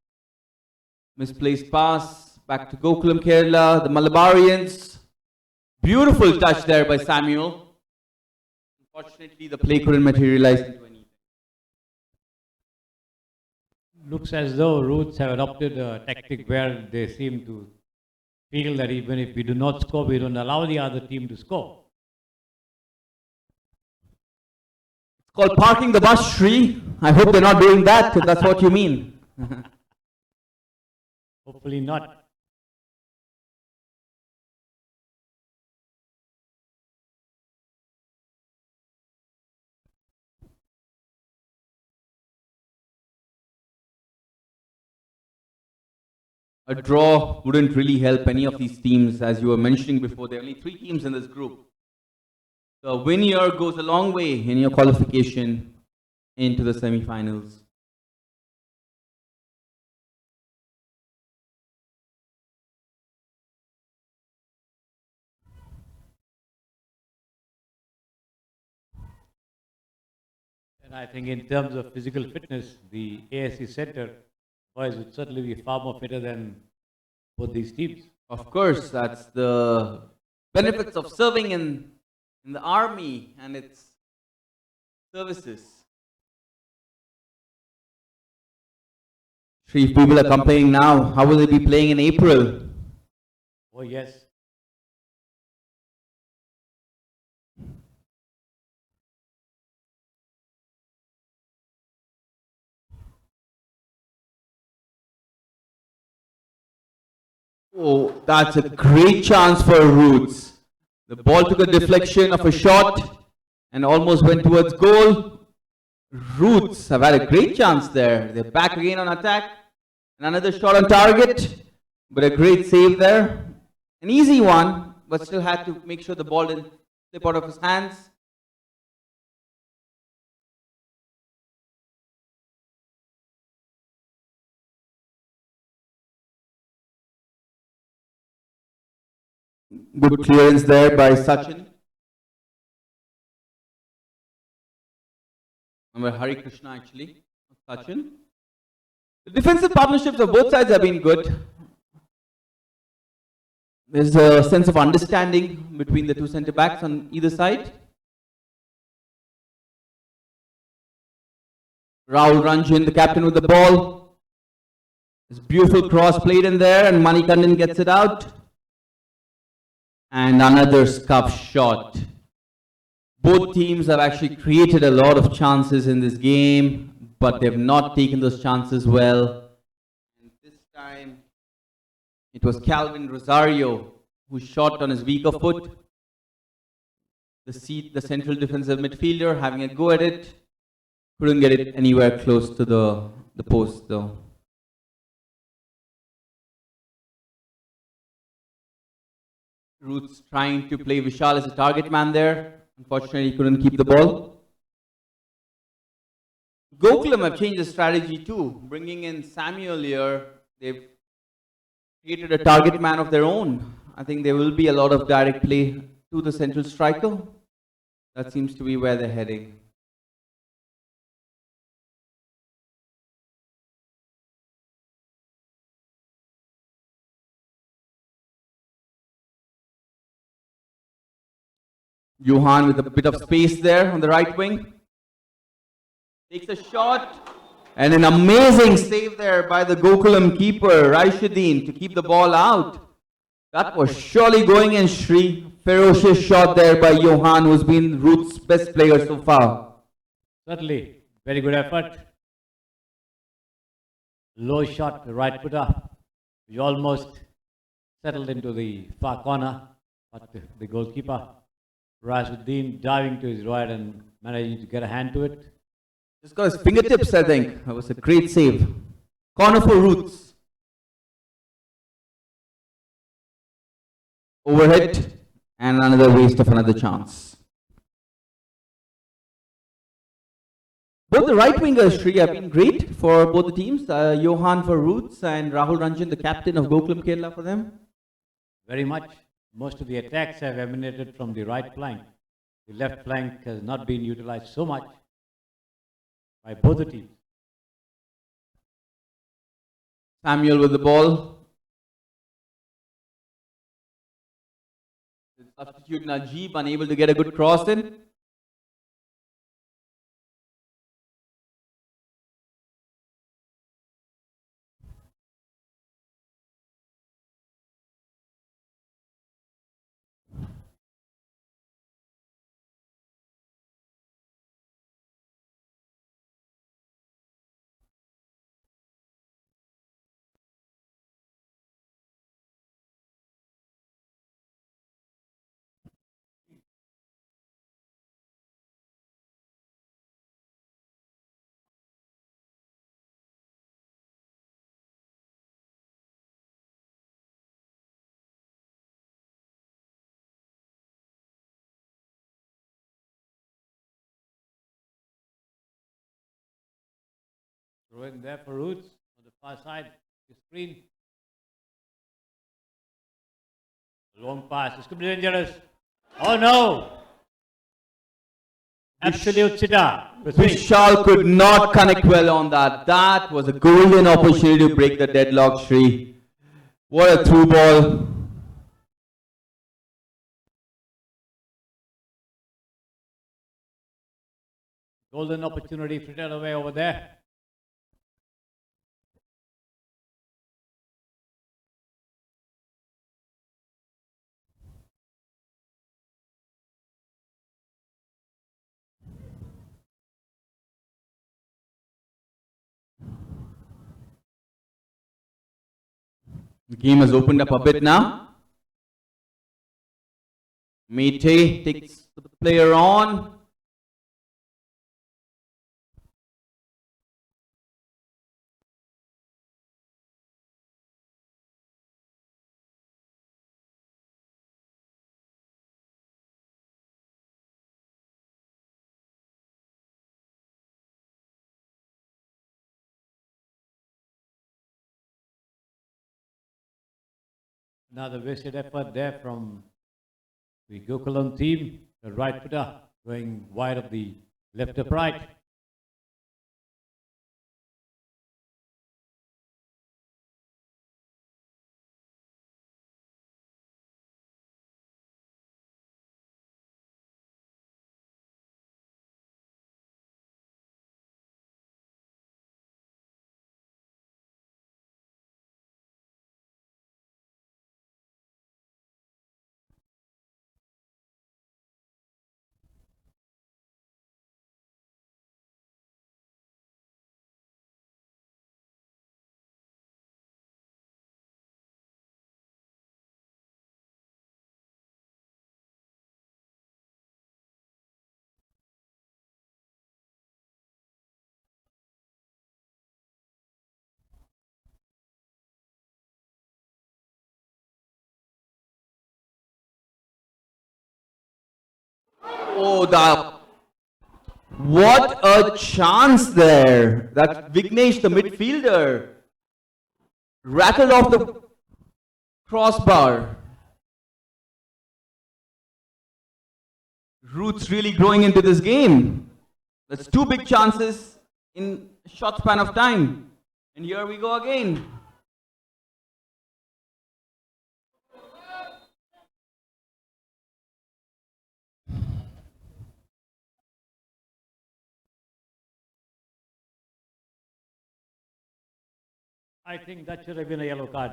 Misplaced pass. Back to Gokulam Kerela. The Malabarians. Beautiful touch there by Samuel. Unfortunately, the play couldn't materialize into anything. Looks as though Roots have adopted a tactic where they seem to feel that even if we do not score, we don't allow the other team to score. It's called parking the bus, Shri. I hope they're not doing that, if that's what you mean. Hopefully not. A draw wouldn't really help any of these teams. As you were mentioning before, there are only 3 teams in this group. So a win here goes a long way in your qualification into the semi-finals. And I think in terms of physical fitness, the ASC Center boys would certainly be far more fitter than both these teams. Of course, that's the benefits of serving in the army and its services. Shri, people are complaining now. How will they be playing in April? Oh yes. Oh, that's a great chance for Roots. The ball took a deflection of a shot and almost went towards goal. Roots have had a great chance there. They're back again on attack. And another shot on target, but a great save there. An easy one, but still had to make sure the ball didn't slip out of his hands. Good clearance there by Sachin. Remember Hari Krishna actually, Sachin. The defensive partnerships of both sides have been good. There's a sense of understanding between the two centre backs on either side. Rahul Ranjan, the captain with the ball. This beautiful cross played in there, and Manikandan gets it out. And another scuff shot. Both teams have actually created a lot of chances in this game, but they've not taken those chances well. And this time, it was Calvin Rosario who shot on his weaker foot. The central defensive midfielder, having a go at it, couldn't get it anywhere close to the post though. Roots trying to play Vishal as a target man there. Unfortunately, he couldn't keep the ball. Gokulam have changed the strategy too, bringing in Samuel here. They've created a target man of their own. I think there will be a lot of direct play to the central striker. That seems to be where they're heading. Johan with a bit of space there on the right wing. Takes a shot. And an amazing save there by the Gokulam keeper, Raishuddin, to keep the ball out. That was surely going in, Shri. Ferocious shot there by Johan, who's been Roots' best player so far. Certainly, very good effort. Low shot, the right footer. He almost settled into the far corner, but the goalkeeper, Raishuddin, diving to his right and managing to get a hand to it. Just got his fingertips, I think. That was a great save. Corner for Roots. Overhead, and another waste of another chance. Both the right wingers, Shri, have been great for both the teams. Johan for Roots and Rahul Ranjan, the captain of Gokulam Kerela for them. Very much. Most of the attacks have emanated from the right flank. The left flank has not been utilized so much by both the teams. Samuel with the ball. Substitute Najib, unable to get a good cross in. Throw in there for Roots on the far side of the screen. Long pass. This could be dangerous. Oh no! Absolute sitter. Vishal could not connect well on that. That was a golden opportunity to break the deadlock, Shri. What a through ball. Golden opportunity frittered away over there. The game has opened up a bit now. Mete takes the player on. Another wasted effort there from The Gokulam team, the right footer, going wide of the left upright. Oh, what a chance there. That Vignesh, the midfielder, rattled off the crossbar. Roots really growing into this game. That's two big chances in a short span of time. And here we go again. I think that should have been a yellow card.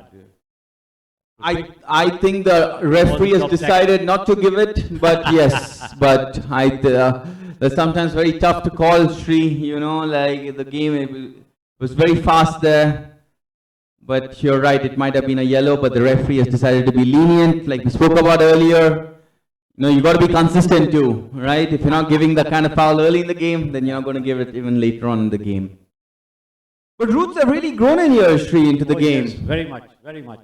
I think the referee has decided not to give it, but yes, but that's sometimes very tough to call, Sri, you know, like the game it was very fast there. But you're right, it might have been a yellow, but the referee has decided to be lenient, like we spoke about earlier. You know, you got to be consistent too, right? If you're not giving that kind of foul early in the game, then you're not going to give it even later on in the game. But Roots have really grown in here, Sri, into the game. Yes, very much, very much.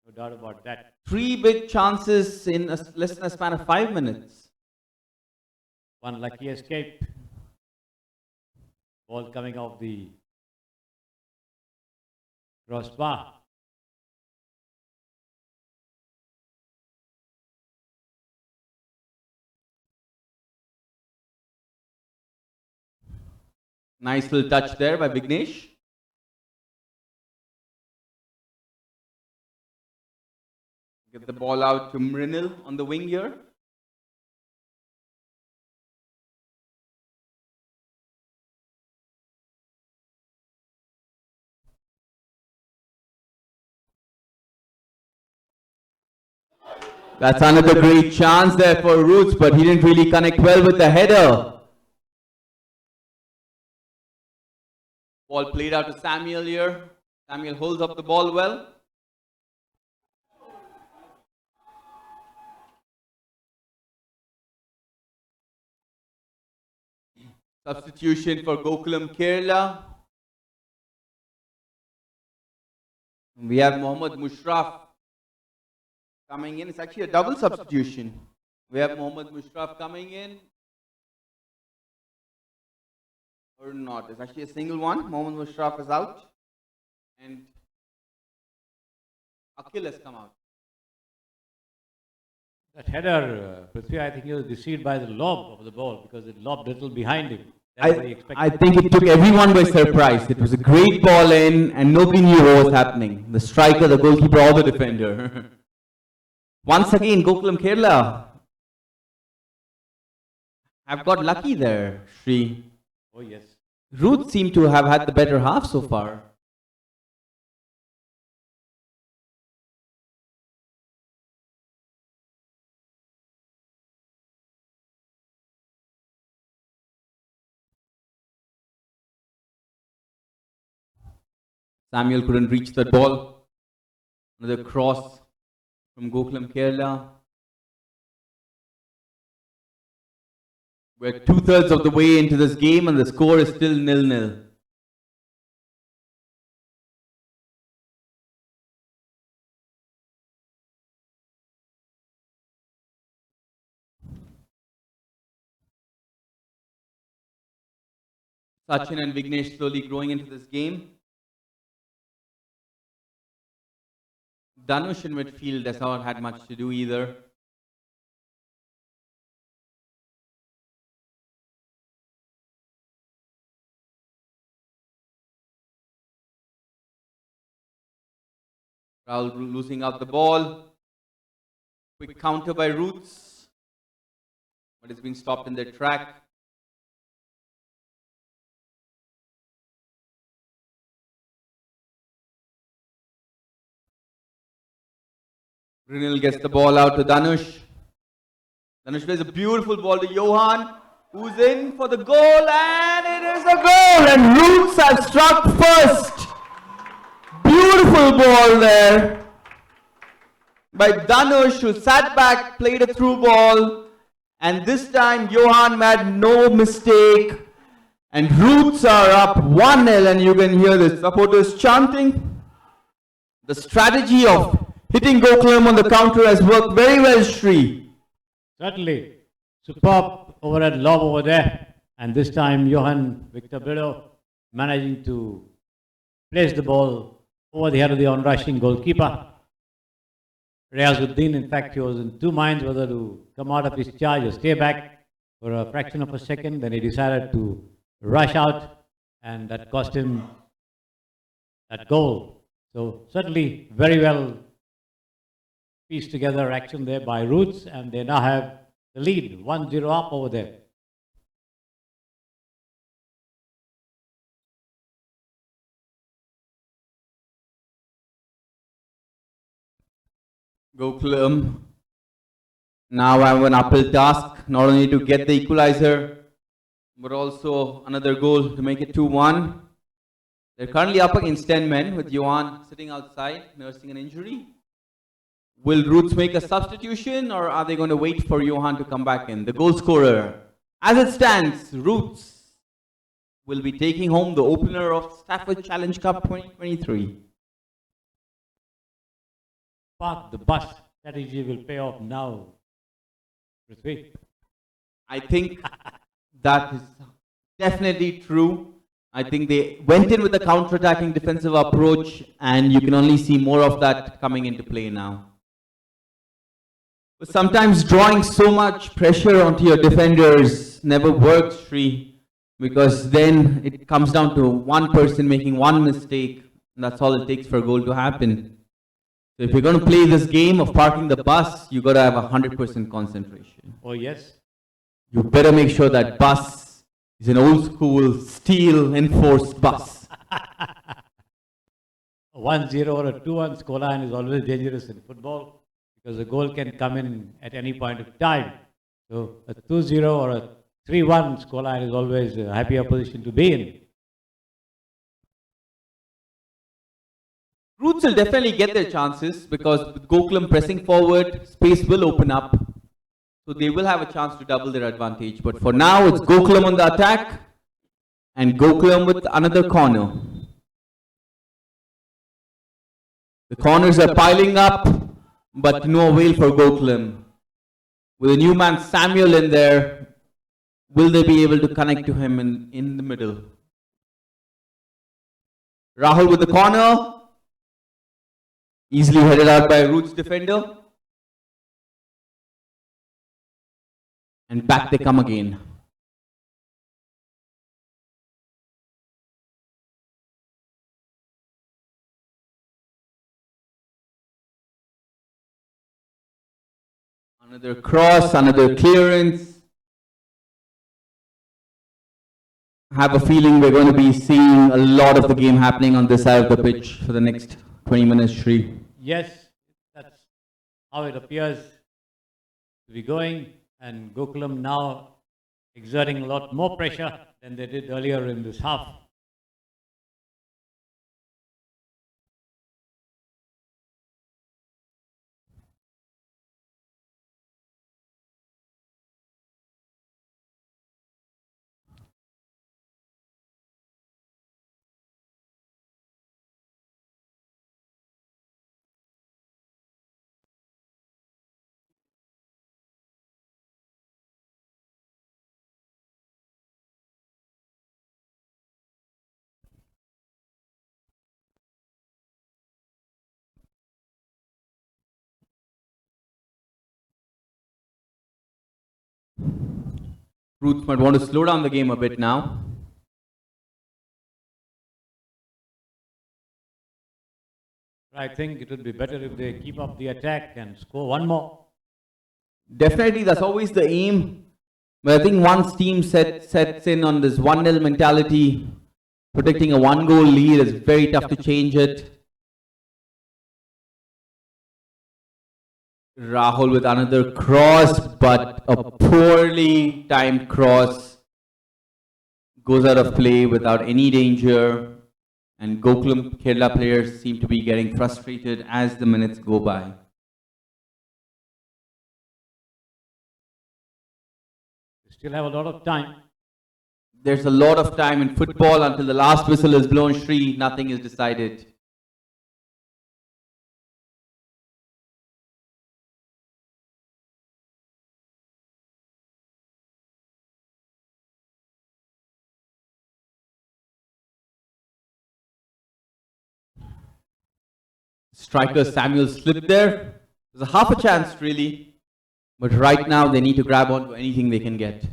No doubt about that. Three big chances in less than a span of 5 minutes. One lucky escape. Ball coming off the crossbar. Nice little touch there by Vignesh. Get the ball out to Mrinal on the wing here. That's another great chance there for Roots, but he didn't really connect well with the header. Ball played out to Samuel here. Samuel holds up the ball well. Substitution for Gokulam Kerela. We have Mohammad Mushraf coming in. It's actually a double substitution. We have Mohammad Mushraf coming in. Or not. It's actually a single one. Mohammad Mushraf is out. And Akhil has come out. That header, Prithvi, I think he was deceived by the lob of the ball because it lobbed a little behind him. I think it took everyone by surprise. It was a great ball in and nobody knew what was happening. The striker, the goalkeeper, or the defender. Once again, Gokulam Kerala have got lucky there, Sri. Oh yes. Roots seem to have had the better half so far. Samuel couldn't reach that ball. Another cross from Gokulam Kerala. We're 2/3 of the way into this game and the score is still 0-0. Sachin and Vignesh slowly growing into this game. Dhanush in midfield has not had much to do either. Rahul losing out the ball. Quick counter by Roots, but it's been stopped in their track. Grinil gets the ball out to Dhanush. Dhanush plays a beautiful ball to Johan, who's in for the goal, and it is a goal! And Roots have struck first. Beautiful ball there by Dhanush, who sat back, played a through ball, and this time Johan made no mistake. And Roots are up 1-0, and you can hear the supporters chanting. The strategy of hitting Gokulam on the counter has worked very well, Shri. Certainly. Superb overhead lob over there. And this time Johan Victor Bido managing to place the ball over the head of the on-rushing goalkeeper. Riazuddin, in fact, he was in two minds whether to come out of his charge or stay back for a fraction of a second. Then he decided to rush out, and that cost him that goal. So certainly very well pieced together action there by Roots, and they now have the lead, 1-0 up over there. Gokulam now have an uphill task, not only to get the equalizer, but also another goal to make it 2-1. They're currently up against 10 men with Johan sitting outside, nursing an injury. Will Roots make a substitution, or are they going to wait for Johan to come back in? The goal scorer. As it stands, Roots will be taking home the opener of Stafford Challenge Cup 2023. Park the bus strategy will pay off now. Prithvi. I think that is definitely true. I think they went in with a counter-attacking defensive approach, and you can only see more of that coming into play now. But sometimes drawing so much pressure onto your defenders never works, Sri, because then it comes down to one person making one mistake, and that's all it takes for a goal to happen. So if you're going to play this game of parking the bus, you got to have 100% concentration. Oh yes. You better make sure that bus is an old school steel enforced bus. 1-0 or a 2-1 scoreline is always dangerous in football, because the goal can come in at any point of time. So a 2-0 or a 3-1 scoreline is always a happier position to be in. Roots will definitely get their chances, because with Gokulam pressing forward, space will open up. So they will have a chance to double their advantage. But for now, it's Gokulam on the attack, and Gokulam with another corner. The corners are piling up, but no avail for Gokulam. With a new man Samuel in there, will they be able to connect to him in the middle? Rahul with the corner. Easily headed out by Roots defender. And back they come again. Another cross, another clearance. I have a feeling we're going to be seeing a lot of the game happening on this side of the pitch for the next 20 minutes, Shri. Yes, that's how it appears to be going, and Gokulam now exerting a lot more pressure than they did earlier in this half. Roots might want to slow down the game a bit now. I think it would be better if they keep up the attack and score one more. Definitely, that's always the aim. But I think once team sets in on this 1-0 mentality, protecting a 1-goal lead is very tough to change it. Rahul with another cross, but a poorly timed cross goes out of play without any danger. And Gokulam Kerala players seem to be getting frustrated as the minutes go by. We still have a lot of time. There's a lot of time in football until the last whistle is blown, Shri, nothing is decided. Striker Samuel slipped there. There's a half a chance really, but right now they need to grab onto anything they can get.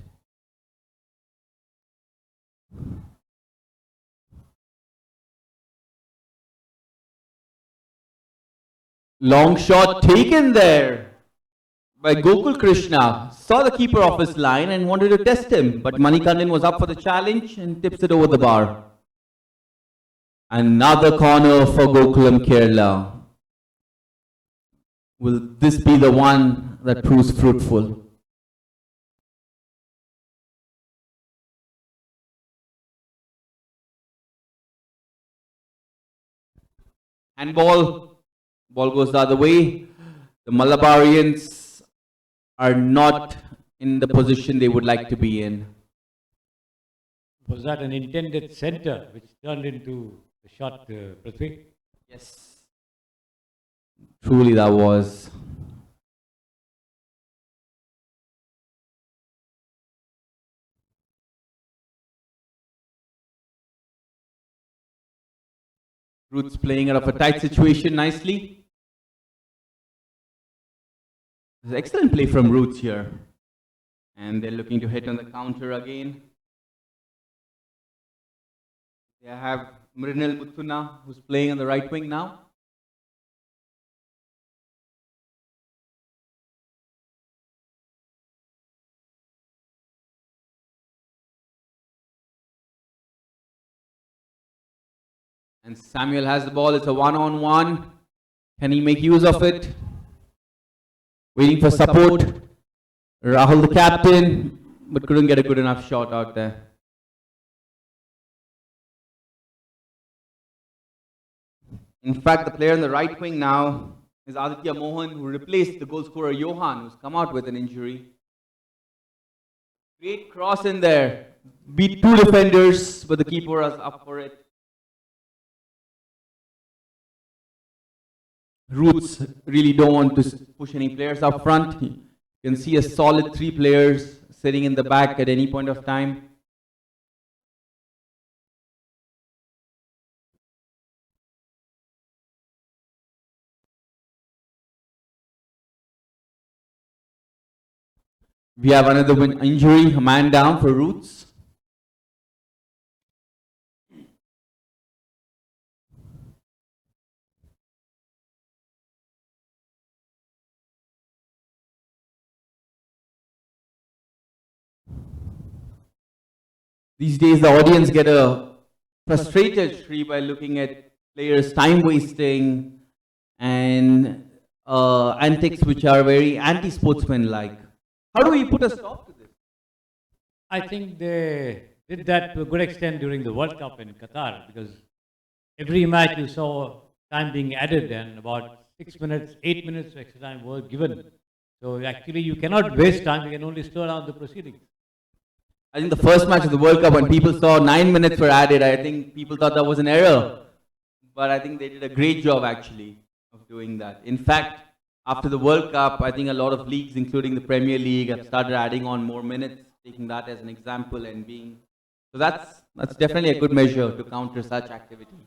Long shot taken there by Gokul Krishna. Saw the keeper off his line and wanted to test him, but Manikandan was up for the challenge and tips it over the bar. Another corner for Gokulam Kerala. Will this be the one that proves fruitful? Handball, ball goes the other way. The Malabarians are not in the position they would like to be in. Was that an intended center which turned into a shot, Prithvi? Yes. Truly that was. Roots playing out of a tight situation nicely. There's excellent play from Roots here. And they're looking to hit on the counter again. They have Mrinal Muthuna, who's playing on the right wing now. And Samuel has the ball. It's a one-on-one. Can he make use of it? Waiting for support. Rahul, the captain, but couldn't get a good enough shot out there. In fact, the player on the right wing now is Aditya Mohan, who replaced the goal scorer Johan, who's come out with an injury. Great cross in there. Beat two defenders, but the keeper was up for it. Roots really don't want to push any players up front. You can see a solid 3 players sitting in the back at any point of time. We have another injury, a man down for Roots. These days, the audience get a frustrated Shri by looking at players' time wasting and antics which are very anti-sportsman-like. How do we put a stop to this? I think they did that to a good extent during the World Cup in Qatar, because every match you saw time being added and about 6 minutes, 8 minutes of extra time was given. So actually you cannot waste time, you can only slow down the proceedings. I think the first match of the World Cup, when people saw 9 minutes were added, I think people thought that was an error. But I think they did a great job actually of doing that. In fact, after the World Cup, I think a lot of leagues, including the Premier League, have started adding on more minutes, taking that as an example and being... So that's definitely a good measure to counter such activity.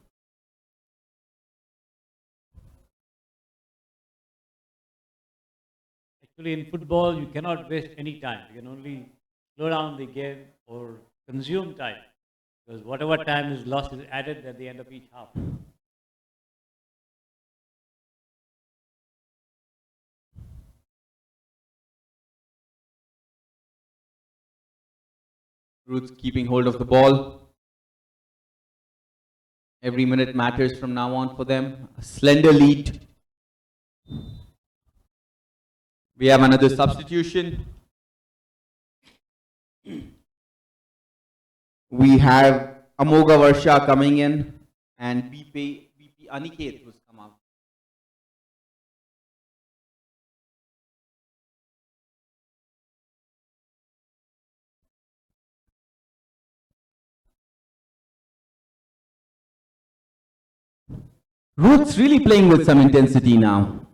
Actually in football, you cannot waste any time. You can only slow down the game or consume time, because whatever time is lost is added at the end of each half. Roots keeping hold of the ball. Every minute matters from now on for them. A slender lead. We have another substitution. We have Amoga Varsha coming in and BP Aniket who's come out. Roots really playing with some intensity now.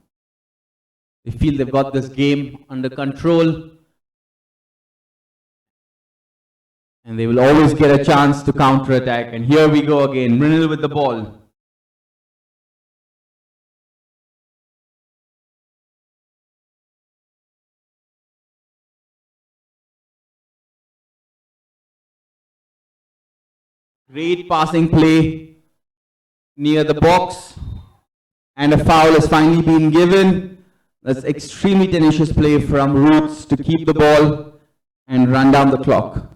They feel they've got this game under control. And they will always get a chance to counter-attack. And here we go again, Mrinal with the ball. Great passing play near the box. And a foul has finally been given. That's extremely tenacious play from Roots to keep the ball and run down the clock.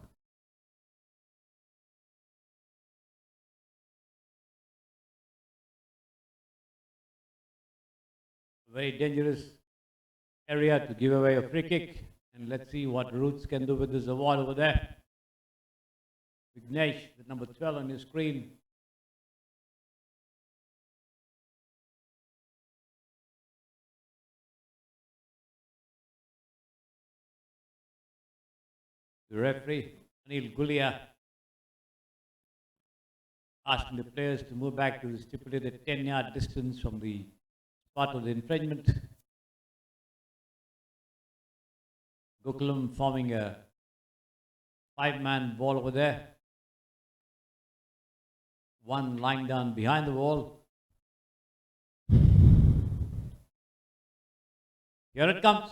Very dangerous area to give away a free kick. And let's see what Roots can do with this award over there. Vignesh, the number 12 on your screen. The referee, Anil Gulia, asking the players to move back to the stipulated 10-yard distance from the spot of the infringement. Gokulam forming a 5-man wall over there. One lying down behind the wall. Here it comes.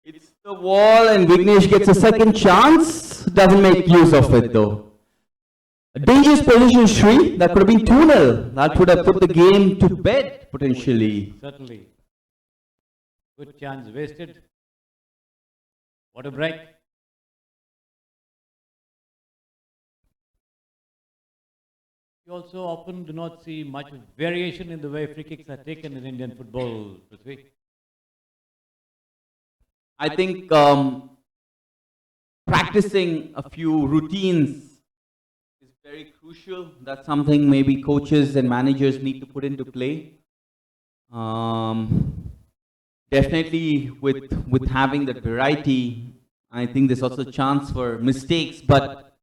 It's the wall and Vignesh gets a second chance. Doesn't make use of it though. A dangerous position, Shri. That could have been 2-0. That would have put the game to bed potentially. Certainly. Good chance wasted. What a break. You also often do not see much variation in the way free kicks are taken in Indian football, Prithvi. I think practicing a few routines is very crucial. That's something maybe coaches and managers need to put into play. Definitely with having that variety, I think there's also a chance for mistakes, but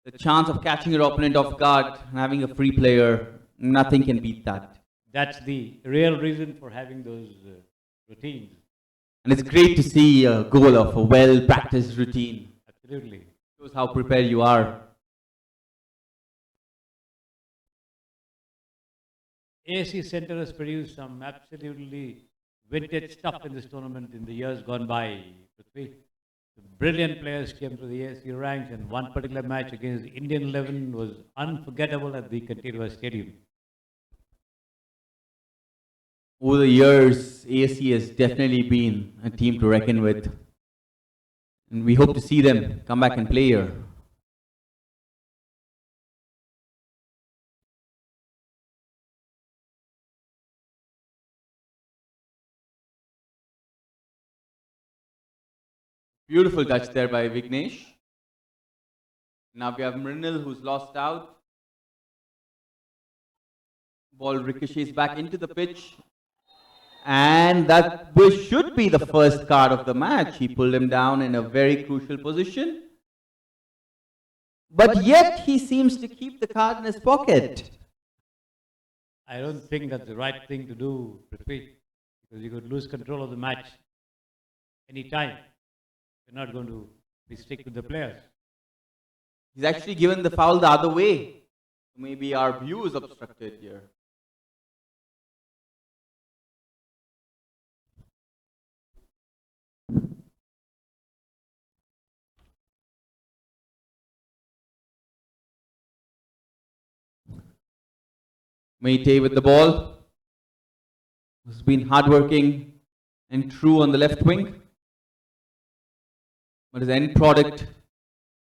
the chance of catching your opponent off guard and having a free player, nothing can beat that. That's the real reason for having those routines. And it's great to see a goal of a well-practiced routine. Absolutely. Shows how prepared you are. ASC Centre has produced some absolutely vintage stuff in this tournament in the years gone by. Brilliant players came to the ASC ranks, and one particular match against the Indian 11 was unforgettable at the Kerela Stadium. Over the years, ASC has definitely been a team to reckon with. And we hope to see them come back and play here. Beautiful touch there by Vignesh. Now we have Mrinal who's lost out. Ball ricochets back into the pitch. And that should be the first card of the match. He pulled him down in a very crucial position. But yet he seems to keep the card in his pocket. I don't think that's the right thing to do, Prithvi, because you could lose control of the match anytime. You're not going to be stick with the players. He's actually given the foul the other way. Maybe our view is obstructed here. Meite with the ball. Has been hardworking and true on the left wing. but his end product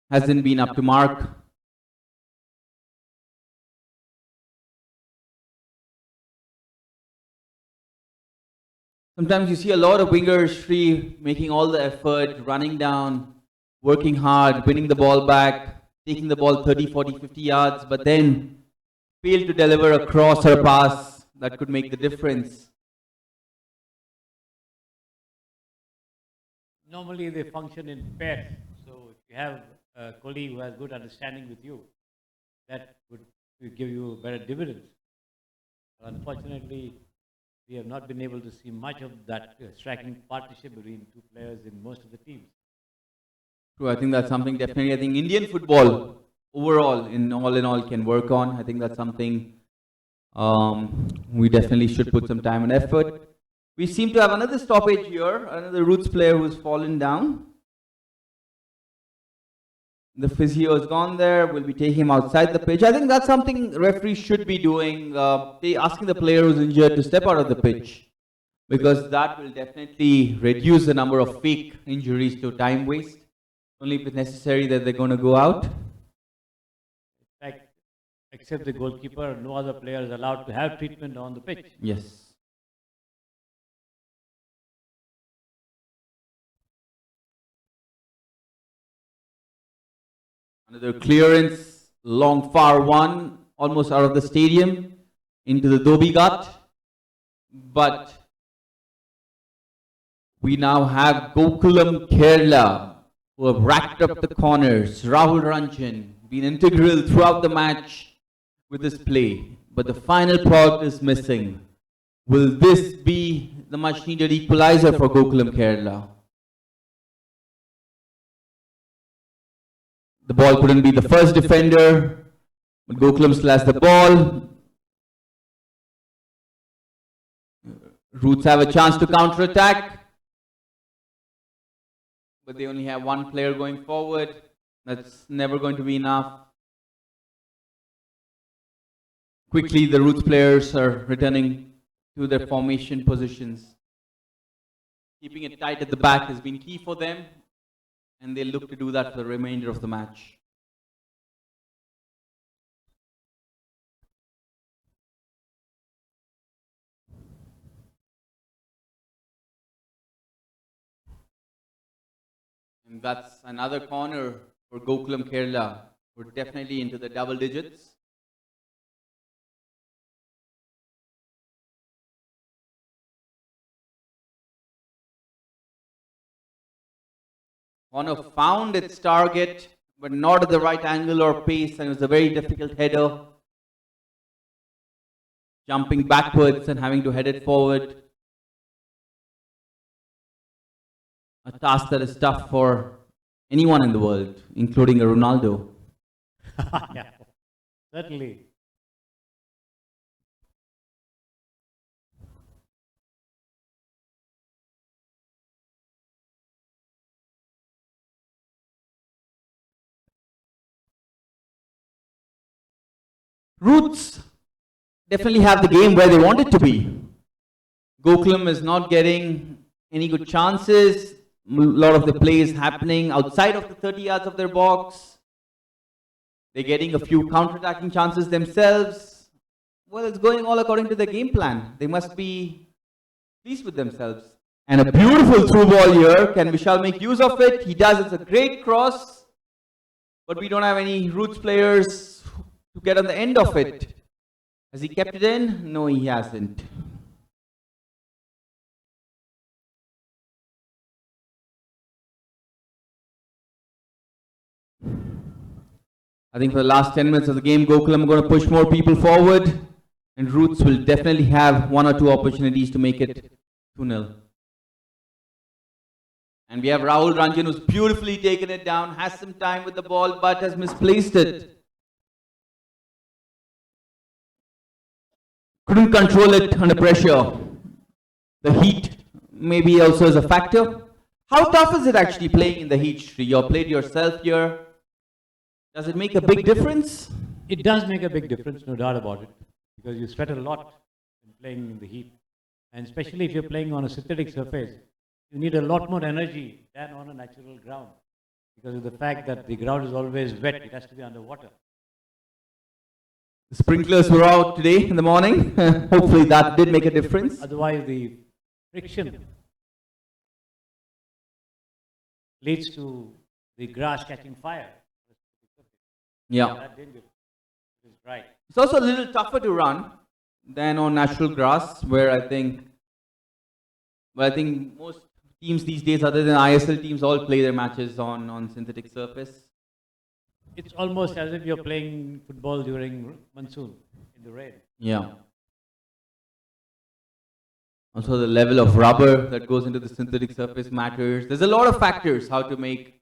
hasn't been up to mark. Sometimes you see a lot of wingers, Sri, making all the effort, running down, working hard, winning the ball back, taking the ball 30, 40, 50 yards, but then fail to deliver a cross or a pass that could make the difference. Normally they function in pairs. So if you have a colleague who has good understanding with you, that would give you better dividends. Unfortunately, we have not been able to see much of that striking partnership between two players in most of the teams. True, I think that's something definitely I think Indian football overall in all can work on. I think that's something we definitely should put some time and effort. We seem to have another stoppage here, another Roots player who's fallen down. The physio has gone there, we'll be taking him outside the pitch. I think that's something referees should be doing, asking the player who's injured to step out of the pitch. Because that will definitely reduce the number of fake injuries to time waste. Only if it's necessary that they're going to go out. In fact, except the goalkeeper, no other player is allowed to have treatment on the pitch. Yes. Another clearance, long far one, almost out of the stadium, into the Dhobi Ghat. But we now have Gokulam Kerela, who have racked up the corners. Rahul Ranjan, been integral throughout the match with his play. But the final product is missing. Will this be the much needed equalizer for Gokulam Kerela? The ball couldn't be the first defender, but Gokulam still has the ball. Roots have a chance to counter-attack, but they only have one player going forward. That's never going to be enough. Quickly, the Roots players are returning to their formation positions. Keeping it tight at the back has been key for them, and they'll look to do that for the remainder of the match. And that's another corner for Gokulam Kerala. We're definitely into the double digits. Corner found its target, but not at the right angle or pace, and it was a very difficult header. Jumping backwards and having to head it forward. A task that is tough for anyone in the world, including a Ronaldo. Yeah, certainly. Roots definitely have the game where they want it to be. Gokulam is not getting any good chances. A lot of the play is happening outside of the 30 yards of their box. They're getting a few counter-attacking chances themselves. Well, it's going all according to the game plan. They must be pleased with themselves. And a beautiful through ball here. Can Vishal make use of it? He does. It's a great cross. But we don't have any Roots players to get on the end of it. Has he kept it in? No, he hasn't. I think for the last 10 minutes of the game, Gokulam are going to push more people forward, and Roots will definitely have one or two opportunities to make it 2-0. And we have Rahul Ranjan, who's beautifully taken it down, has some time with the ball, but has misplaced it. Couldn't control it under pressure. The heat maybe also is a factor. How tough is it actually playing in the heat? You've played yourself here. Does it make a big difference? It does make a big difference, no doubt about it, because you sweat a lot in playing in the heat. And especially if you're playing on a synthetic surface, you need a lot more energy than on a natural ground because of the fact that the ground is always wet. It has to be underwater. The sprinklers were out today in the morning. Hopefully that did make a difference. Otherwise, the friction leads to the grass catching fire. Yeah. That's dangerous. It is dry. It's also a little tougher to run than on natural grass, where I think most teams these days, other than ISL teams, all play their matches on synthetic surface. It's almost as if you're playing football during monsoon in the rain. Yeah. Also, the level of rubber that goes into the synthetic surface matters. There's a lot of factors how to make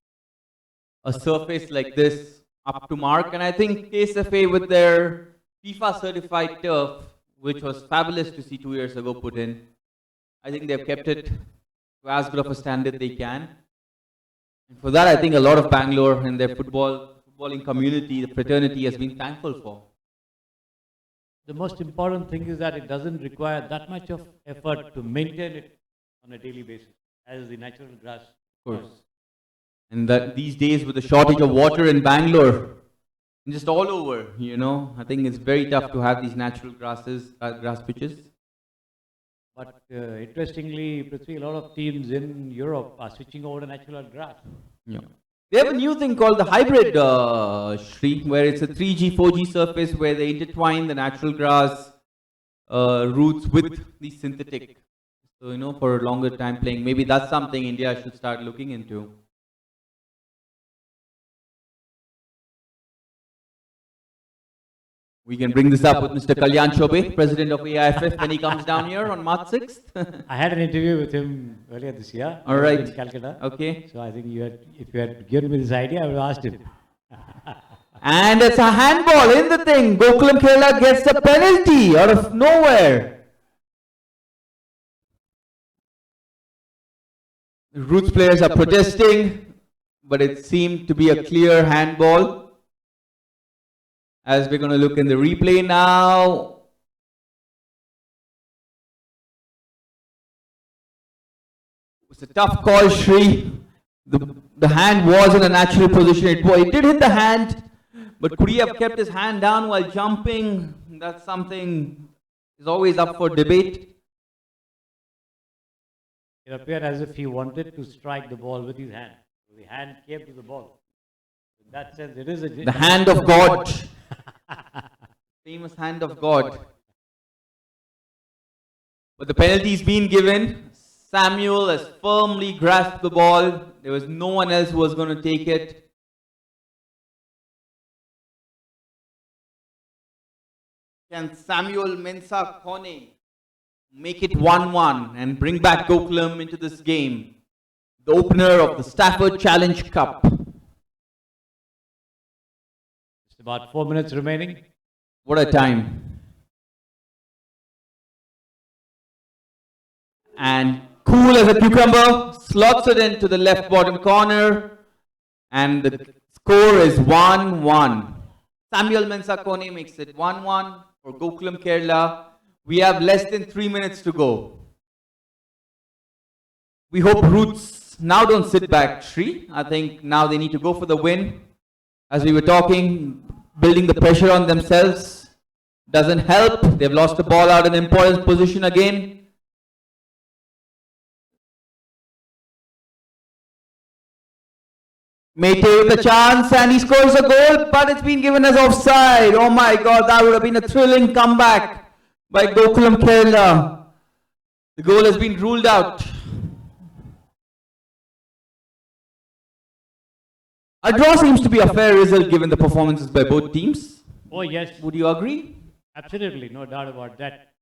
a surface like this up to mark. And I think KSFA with their FIFA certified turf, which was fabulous to see 2 years ago put in, I think they've kept it to as good of a standard they can. And for that, I think a lot of Bangalore and their footballing community, the fraternity, has been thankful for. The most important thing is that it doesn't require that much of effort to maintain it on a daily basis, as the natural grass. Of course. And that these days with the shortage of water in Bangalore, and just all over, I think it's very tough to have these natural grass pitches. But interestingly, Prithvi, a lot of teams in Europe are switching over to natural grass. Yeah. They have a new thing called the hybrid, Shri, where it's a 3G, 4G surface where they intertwine the natural grass roots with the synthetic. So, for a longer time playing, maybe that's something India should start looking into. We can bring this up with Mr. Kalyan Chobe, President of AIFF, when he comes down here on March 6th. I had an interview with him earlier this year. All right. In Calcutta. Okay. So I think if you had given me this idea, I would have asked him. And it's a handball in the thing. Gokulam Kerela gets a penalty out of nowhere. The Roots players are protesting, but it seemed to be a clear handball. As we're going to look in the replay now. It's a tough call, Shri. The hand was in a natural position. It did hit the hand, but could he have kept his hand down while jumping? That's something is always up for debate. It appeared as if he wanted to strike the ball with his hand. The hand came to the ball. In that sense, it is the hand of God. Famous hand of God. But the penalty's been given. Samuel has firmly grasped the ball. There was no one else who was going to take it. Can Samuel Mensah Kone make it 1-1 and bring back Gokulam into this game? The opener of the Stafford Challenge Cup. Just about 4 minutes remaining. What a time. And cool as a cucumber, slots it into the left bottom corner. And the score is 1-1. Samuel Mensah Kone makes it 1-1 for Gokulam Kerela. We have less than 3 minutes to go. We hope Roots now don't sit back, Shri. I think now they need to go for the win. As we were talking, building the pressure on themselves doesn't help. They've lost the ball out in an important position again. Mete with a chance and he scores a goal, but it's been given as offside. Oh my God, that would have been a thrilling comeback by Gokulam Kerela. The goal has been ruled out. A draw seems to be a fair result given the performances by both teams. Oh yes. Would you agree? Absolutely, no doubt about that.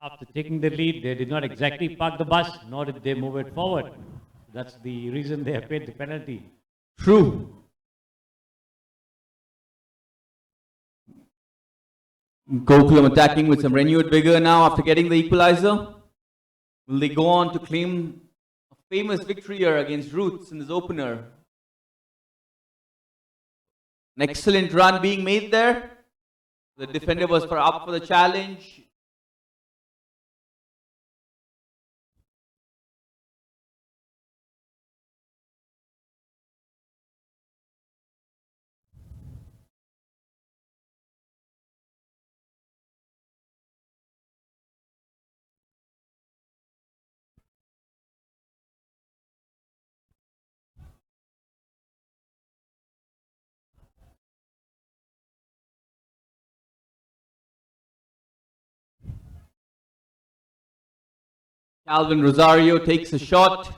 After taking the lead, they did not exactly park the bus, nor did they move it forward. That's the reason they have paid the penalty. True. Gokulam attacking with some renewed vigor now after getting the equalizer. Will they go on to claim a famous victory here against Roots in this opener? An excellent run being made there. The defender was up for the challenge. Calvin Rosario takes a shot.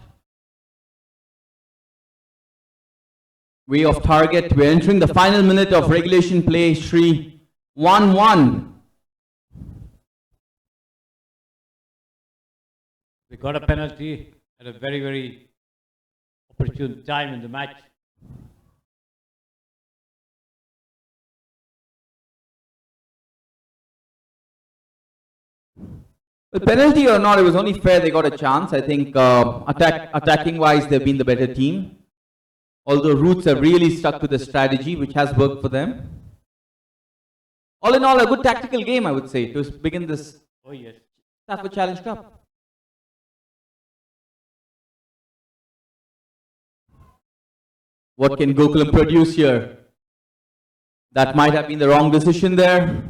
Way off target. We're entering the final minute of regulation play. Shri 1-1. We got a penalty at a very, very opportune time in the match. Well, penalty or not, it was only fair they got a chance. I think attacking wise, they've been the better team. Although Roots have really stuck to the strategy, which has worked for them. All in all, a good tactical game, I would say, to begin this Stafford Challenge Cup. What can Gokulam produce here? That might have been the wrong decision there.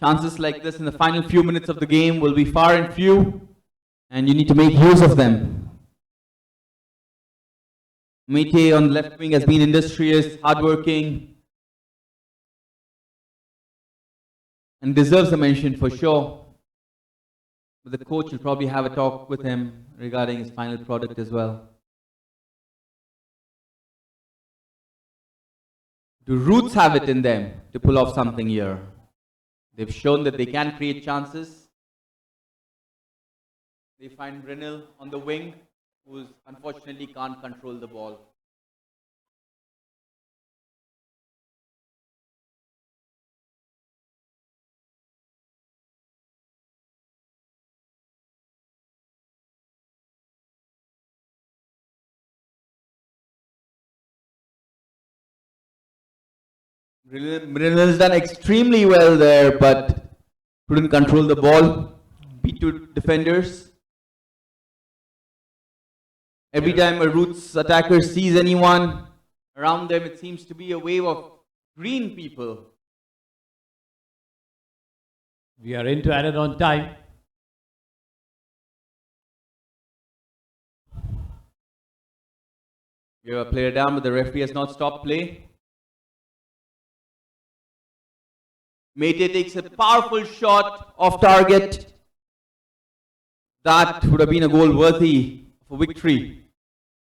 Chances like this in the final few minutes of the game will be far and few, and you need to make use of them. Mete on the left wing has been industrious, hardworking, and deserves a mention for sure. But the coach will probably have a talk with him regarding his final product as well. Do Roots have it in them to pull off something here? They've shown that they can create chances. They find Brynil on the wing, who unfortunately can't control the ball. Brynil's done extremely well there, but couldn't control the ball. Beat two defenders. Every time a Roots attacker sees anyone around them, it seems to be a wave of green people. We are into added on time. We have a player down, but the referee has not stopped play. Mete takes a powerful shot off target. That would have been a goal worthy for victory.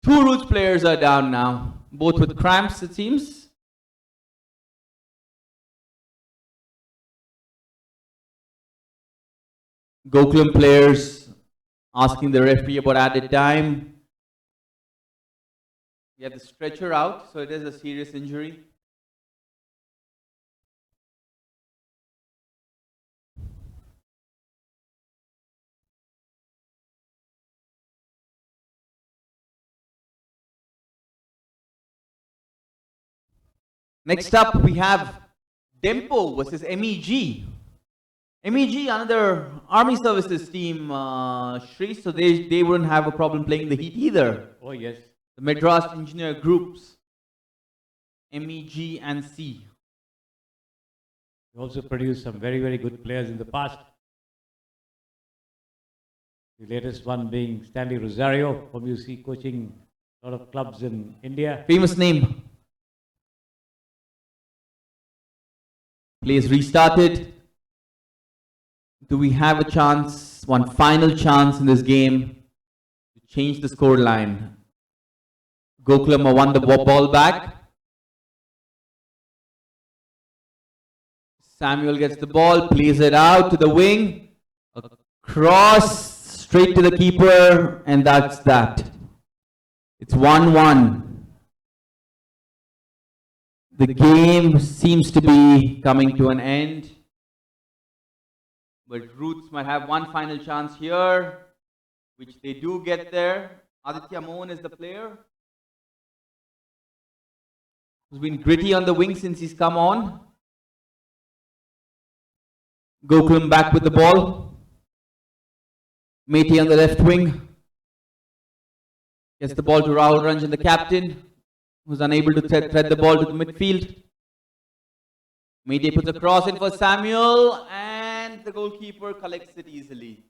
Two Roots players are down now, both with cramps, it seems. Gokulam players asking the referee about added time. We have the stretcher out, so it is a serious injury. Next up, we have Dempo versus MEG. MEG, another army services team, Shri, so they wouldn't have a problem playing the Heat either. Oh, yes. The Madras engineer groups, MEG and C. We also produced some very, very good players in the past. The latest one being Stanley Rosario, whom you see coaching a lot of clubs in India. Famous name. Play is restarted. Do we have a chance, one final chance in this game to change the score line? Gokulam won the ball back. Samuel gets the ball, plays it out to the wing. A cross straight to the keeper, and that's that. It's 1-1. The game seems to be coming to an end. But Roots might have one final chance here, which they do get there. Aditya Mohan is the player who's been gritty on the wing since he's come on. Gokulam back with the ball. Mehti on the left wing. Gets the ball to Rahul Ranjan, the captain, who's unable to thread the ball to the midfield. Mehti puts a cross in for Samuel, and the goalkeeper collects it easily.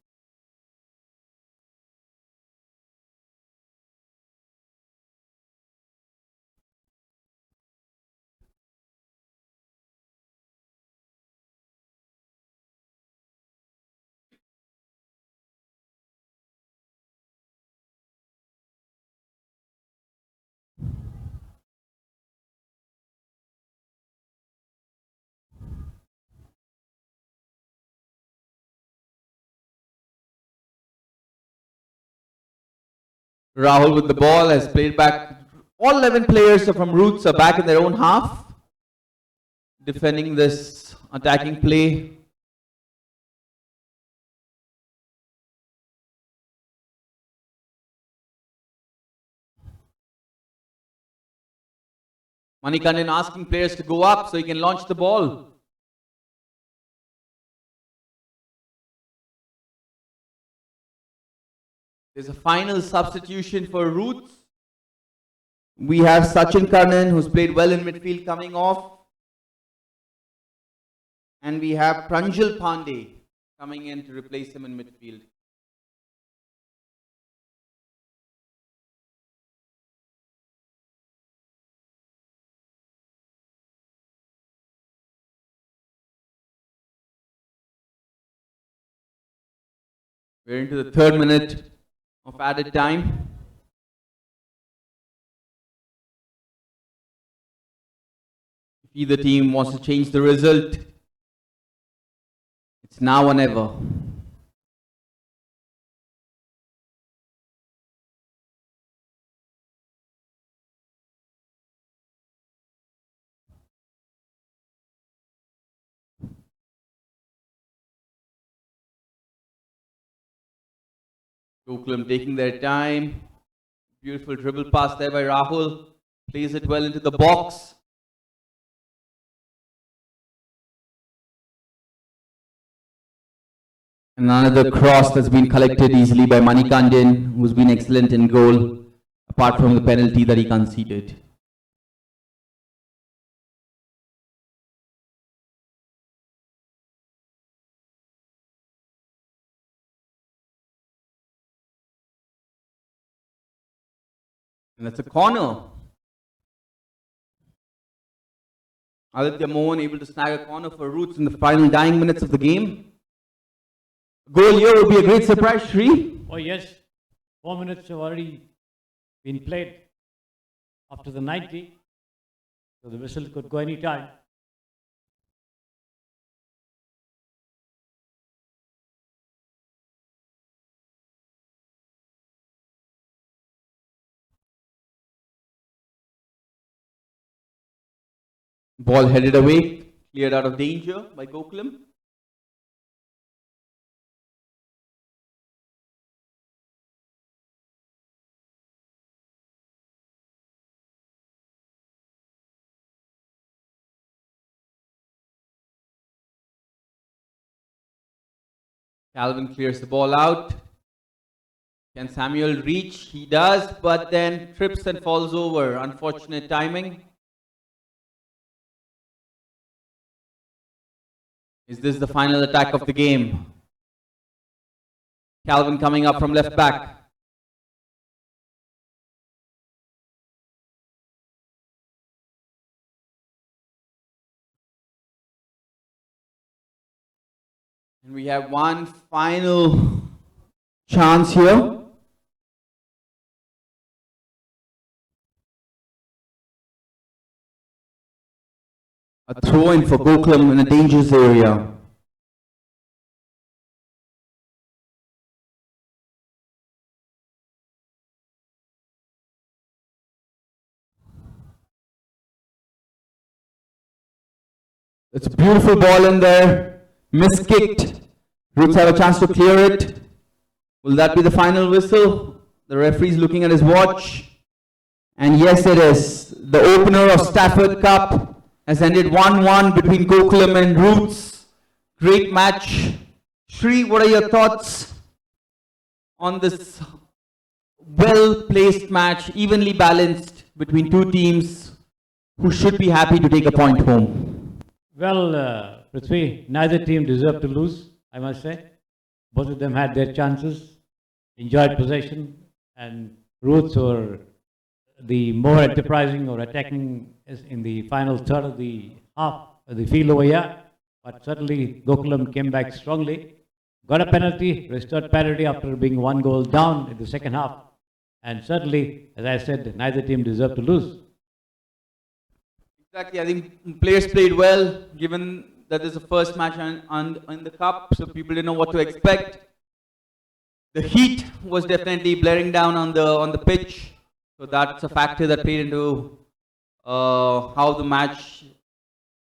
Rahul with the ball has played back. All 11 players from Roots are back in their own half, defending this attacking play. Manikandan asking players to go up so he can launch the ball. There's a final substitution for Roots. We have Sachin Karnan, who's played well in midfield, coming off. And we have Pranjal Pandey coming in to replace him in midfield. We're into the 3rd minute of added time. If either team wants to change the result, it's now or never. Gokulam taking their time. Beautiful dribble pass there by Rahul. Plays it well into the box. And another cross that's been collected easily by Manikandan, who's been excellent in goal, apart from the penalty that he conceded. And that's a corner. Aditya Mohan able to snag a corner for Roots in the final dying minutes of the game. Goal here would be a great surprise, Sri. Oh yes, 4 minutes have already been played after the 90. So the whistle could go any time. Ball headed away, cleared out of danger by Gokulam. Calvin clears the ball out. Can Samuel reach? He does, but then trips and falls over. Unfortunate timing. Is this the final attack of the game? Calvin coming up from left back. And we have one final chance here. A throw in for Gokulam in a dangerous area. It's a beautiful ball in there. Miskicked. Roots have a chance to clear it. Will that be the final whistle? The referee's looking at his watch. And yes, it is. The opener of Stafford Cup has ended 1-1 between Gokulam and Roots. Great match. Shri, what are your thoughts on this well-placed match, evenly balanced between two teams who should be happy to take a point home? Well, Prithvi, neither team deserved to lose, I must say. Both of them had their chances, enjoyed possession, and Roots were the more enterprising or attacking in the final third of the half of the field over here. But certainly Gokulam came back strongly, got a penalty, restored parity after being 1 goal down in the second half. And certainly, as I said, neither team deserved to lose. Exactly, I think players played well, given that it's the first match on the cup, so people didn't know what to expect. The heat was definitely blaring down on the pitch, so that's a factor that played into how the match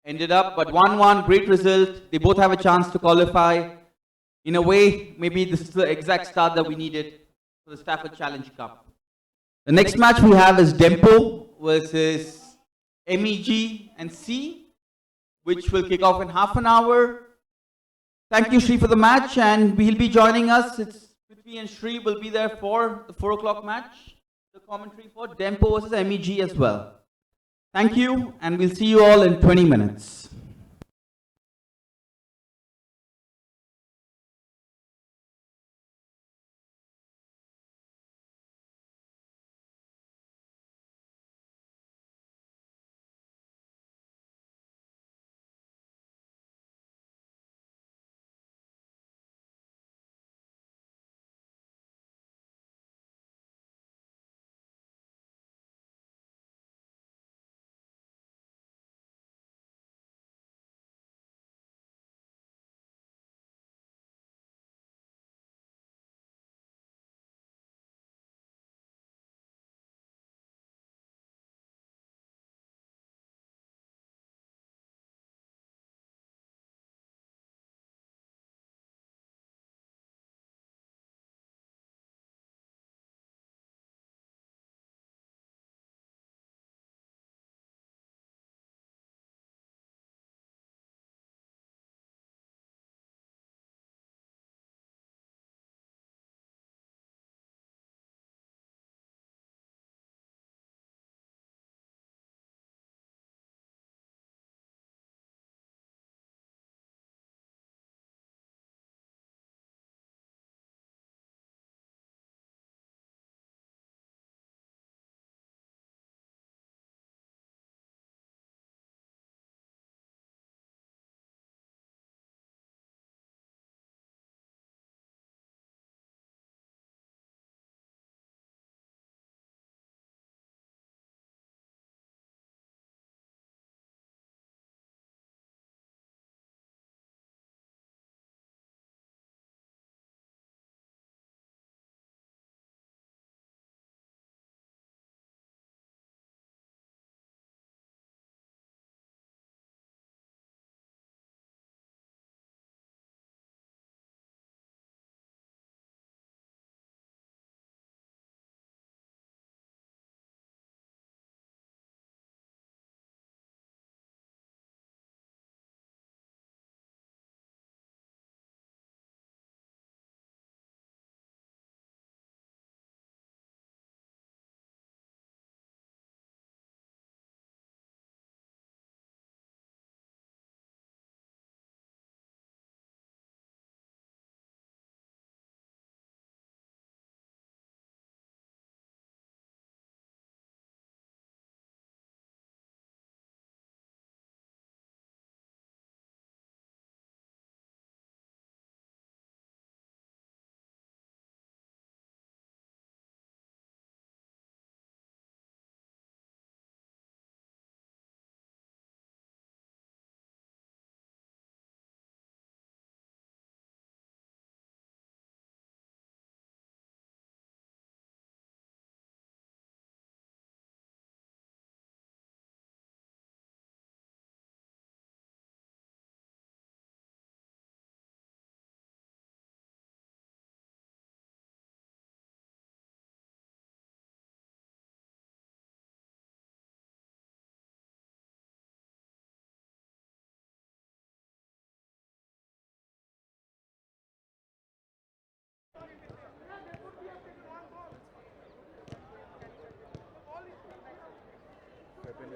ended up. But 1-1, great result. They both have a chance to qualify. In a way, maybe this is the exact start that we needed for the Stafford Challenge Cup. The next match we have is Dempo versus MEG and C, which will kick off in half an hour. Thank you, Shri, for the match, and he'll be joining us. It's Prithvi and Shri will be there for the 4 o'clock match, the commentary for Dempo versus MEG as well. Thank you, and we'll see you all in 20 minutes.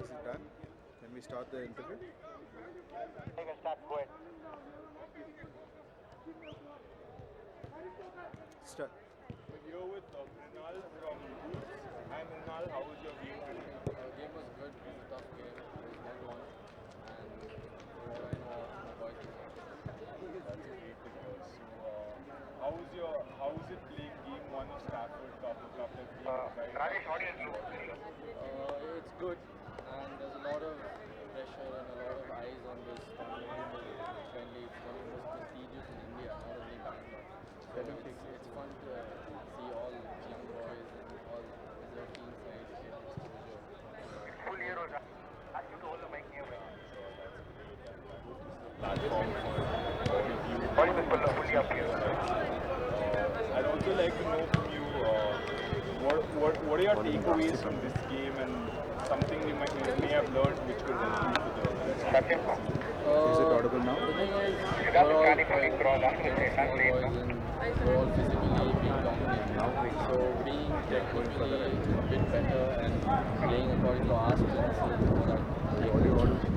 Is it done? Can we start the interview? You can start, go ahead. Start. Here with Mrinal from Boots. Hi Mrinal, how was your game today? Game was good. It was a tough game. It was 1-1. And I know my boys did. That's great to hear. So, how was it playing game 1 of Stafford Cup? Rajesh, audience. It's good. And there's a lot of pressure and a lot of eyes on this tournament. It's friendly. It's one of the most prestigious in India, not only Bangalore. So it's fun to see all young boys and all reserve team sides get exposure. Full year was asked you to hold the mic near me. Platform for review. Body will fully up here. I'd also like to know from you what are your takeaways from this game and something you may have learned which could help you for the rest of the season. Is it audible now? The thing is, You we're got all the Cali Police cross after the small Sunday. boys and we're all physically being dominant. So being technically a bit better and playing according to our strengths is what I think.